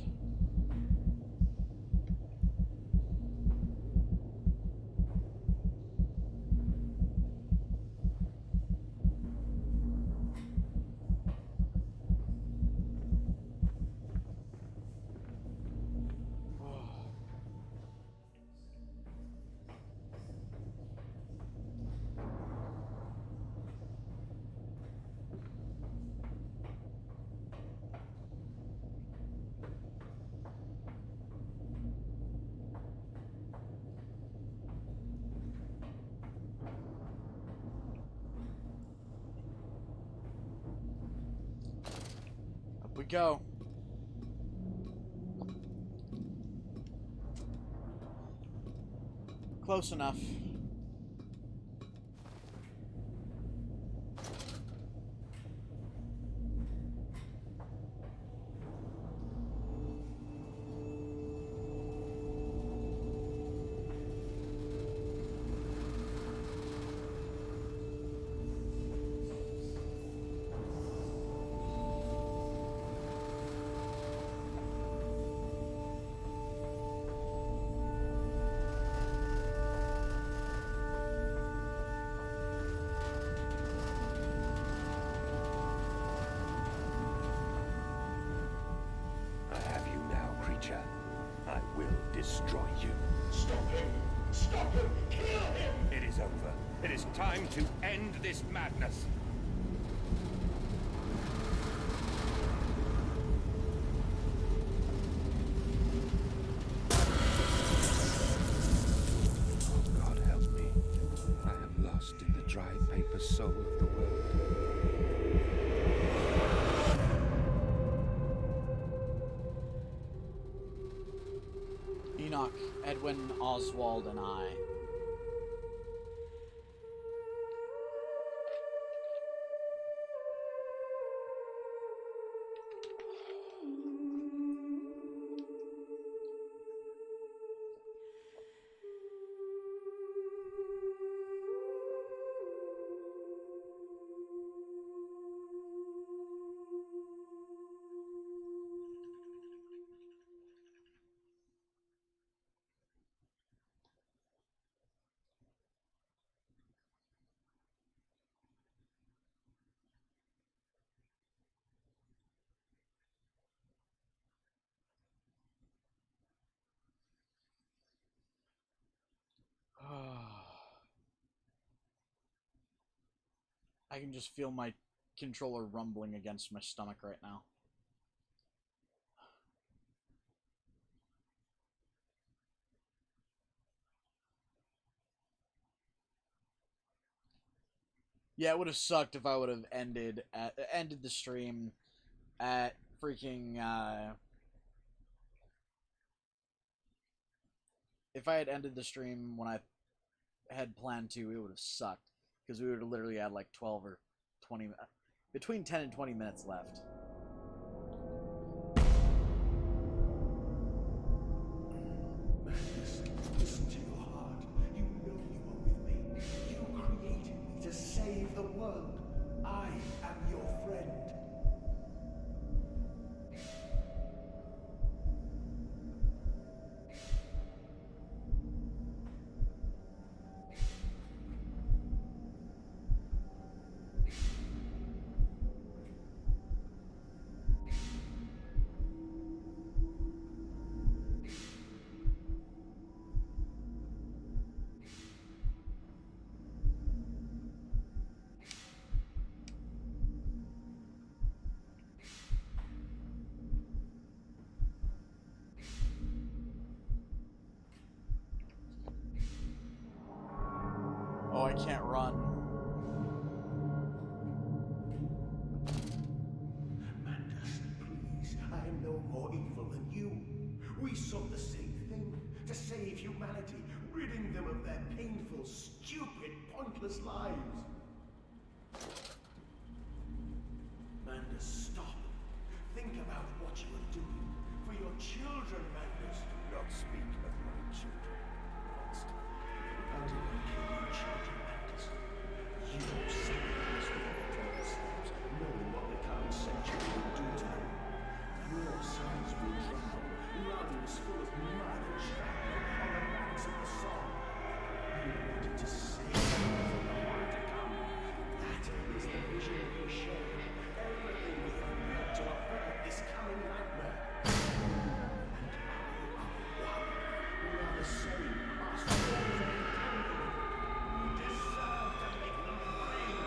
Up we go. Close enough. I have you now, creature. I will destroy you. Stop him! Stop him! Kill him! It is over. It is time to end this madness. Oh, God help me. I am lost in the dry paper soul of the world. Enoch, Edwin, Oswald, and I. I can just feel my controller rumbling against my stomach right now. Yeah, it would have sucked if I would have ended the stream at freaking if I had ended the stream when I had planned to, it would have sucked because we would have literally had like 12 or 20 between 10 and 20 minutes left. Madness, listen to your heart. You know you are with me. You created me to save the world. I am your friend. Oh, I can't run. Madness, please, sought the same thing, to save humanity, ridding them of their painful, stupid, pointless lives. Mandus, stop. Think about what you are doing. For your children, Mandus. Do not speak of my children, monster. I did not kill your children, Mandus. You sacrificed them for yourselves, knowing what the coming century will do to them. Your sons will drown, lungs full of mud and shrapnel on the banks of the Somme. You wanted to save them from the horror to come. That is the vision we share. Everything we have done to avert this coming nightmare. And I are one. We are the same. Our souls are entangled. We deserve to make them free.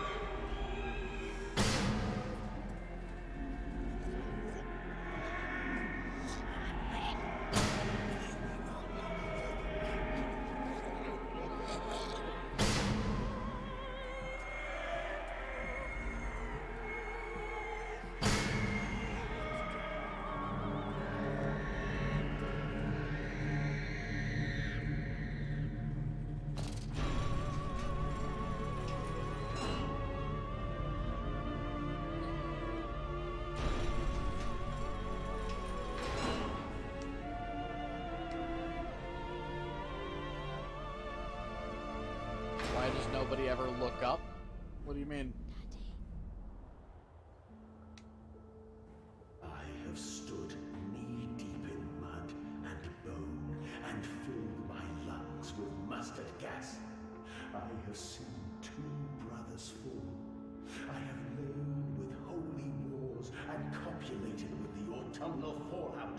Why does nobody ever look up? What do you mean? I have stood knee-deep in mud and bone and filled my lungs with mustard gas. I have seen 2 brothers fall. I have lain with holy wars and copulated with the autumnal fallout.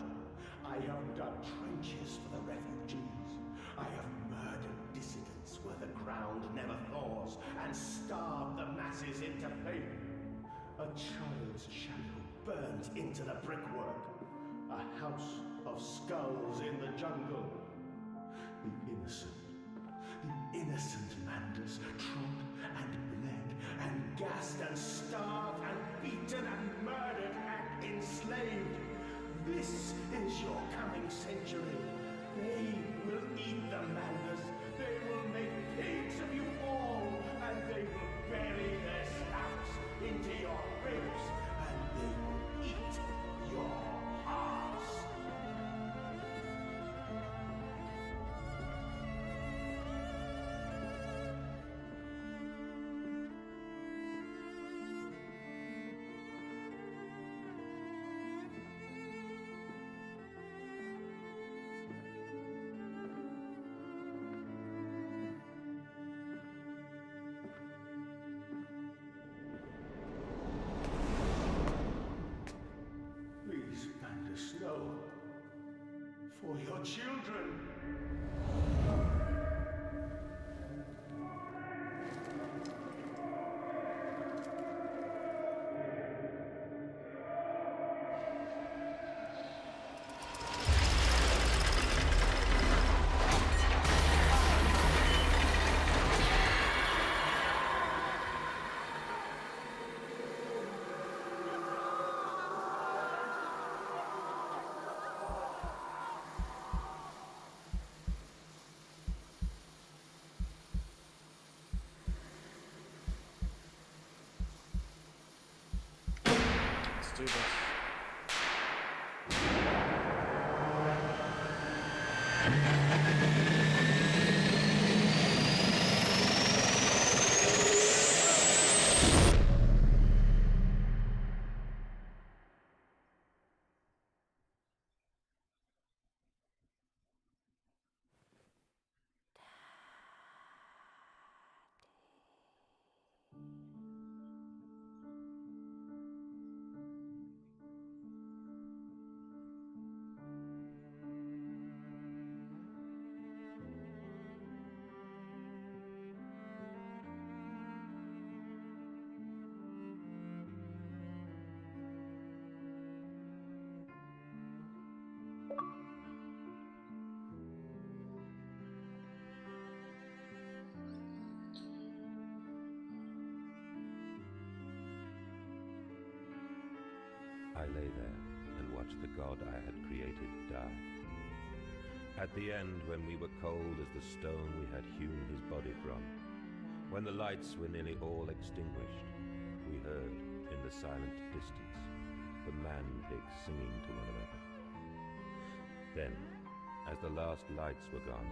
I have dug trenches for the refugees. I have murdered dissidents where the ground never thaws and starved the masses into faith. A child's shadow burns into the brickwork. A house of skulls in the jungle. The innocent Mandus trod and bled and gassed and starved and beaten and murdered and enslaved. This is your coming century. They will eat the Mandus. They will make pigs of you all, and they will bury their snouts into your ribs, and they will eat your hearts. Please, Mandus, no. For your children. Let's do this. I lay there and watched the god I had created die. At the end, when we were cold as the stone we had hewn his body from, when the lights were nearly all extinguished, we heard, in the silent distance, the man-pigs singing to one another. Then, as the last lights were gone,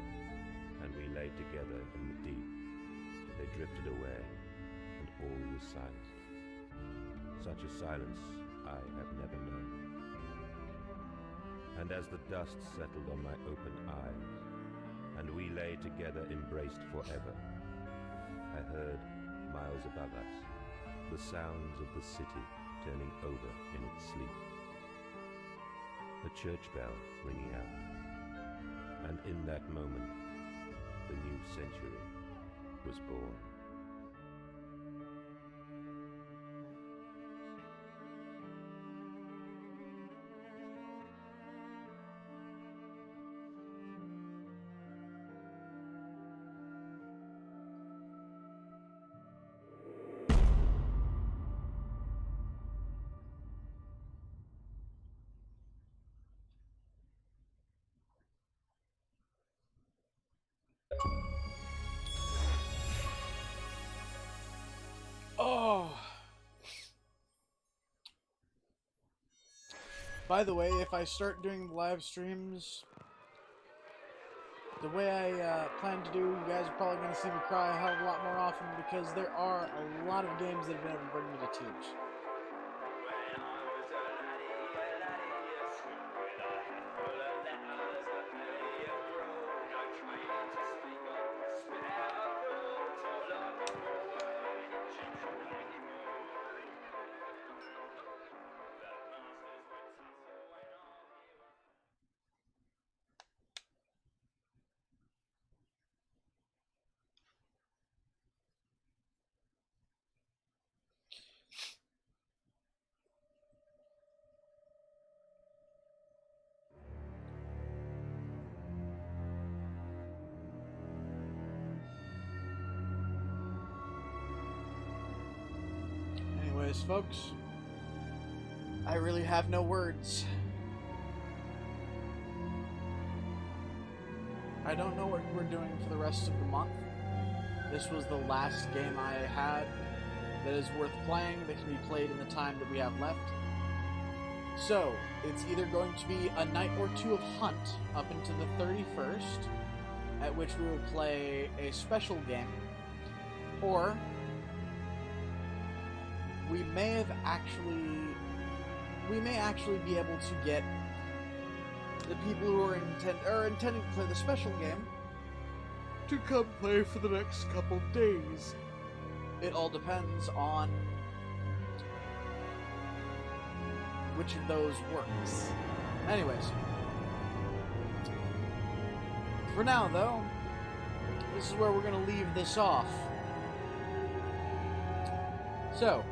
and we lay together in the deep, they drifted away, and all was silent. Such a silence I have never known. And as the dust settled on my open eyes, and we lay together embraced forever, I heard, miles above us, the sounds of the city turning over in its sleep. A church bell ringing out, and in that moment, the new century was born. Oh. By the way, if I start doing live streams the way I plan to do, you guys are probably going to see me cry a hell of a lot more often because there are a lot of games that have been able to bring me to tears. Anyways, folks, I really have no words. I don't know what we're doing for the rest of the month. This was the last game I had that is worth playing, that can be played in the time that we have left. So, it's either going to be a night or two of Hunt up into the 31st, at which we will play a special game, or we may actually be able to get the people who are intending to play the special game to come play for the next couple days. It all depends on which of those works. Anyways, for now though, this is where we're going to leave this off. So,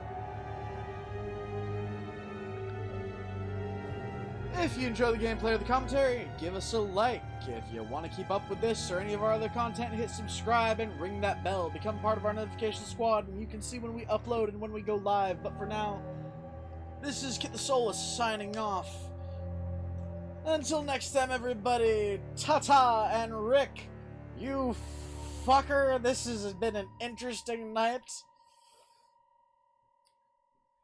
if you enjoy the gameplay or the commentary, give us a like. If you want to keep up with this or any of our other content, hit subscribe and ring that bell. Become part of our notification squad, and you can see when we upload and when we go live. But for now, this is Kitthesoulless signing off. Until next time, everybody, ta-ta, and Rick, you fucker, this has been an interesting night.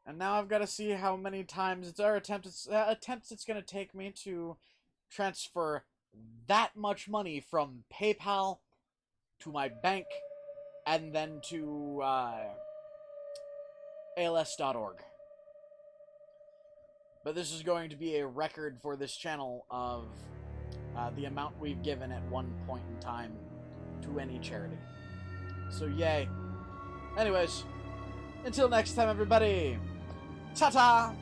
And now I've got to see how many times attempts it's going to take me to transfer that much money from PayPal to my bank and then to ALS.org. But this is going to be a record for this channel of the amount we've given at one point in time to any charity. So yay. Anyways, until next time, everybody. Ta-ta!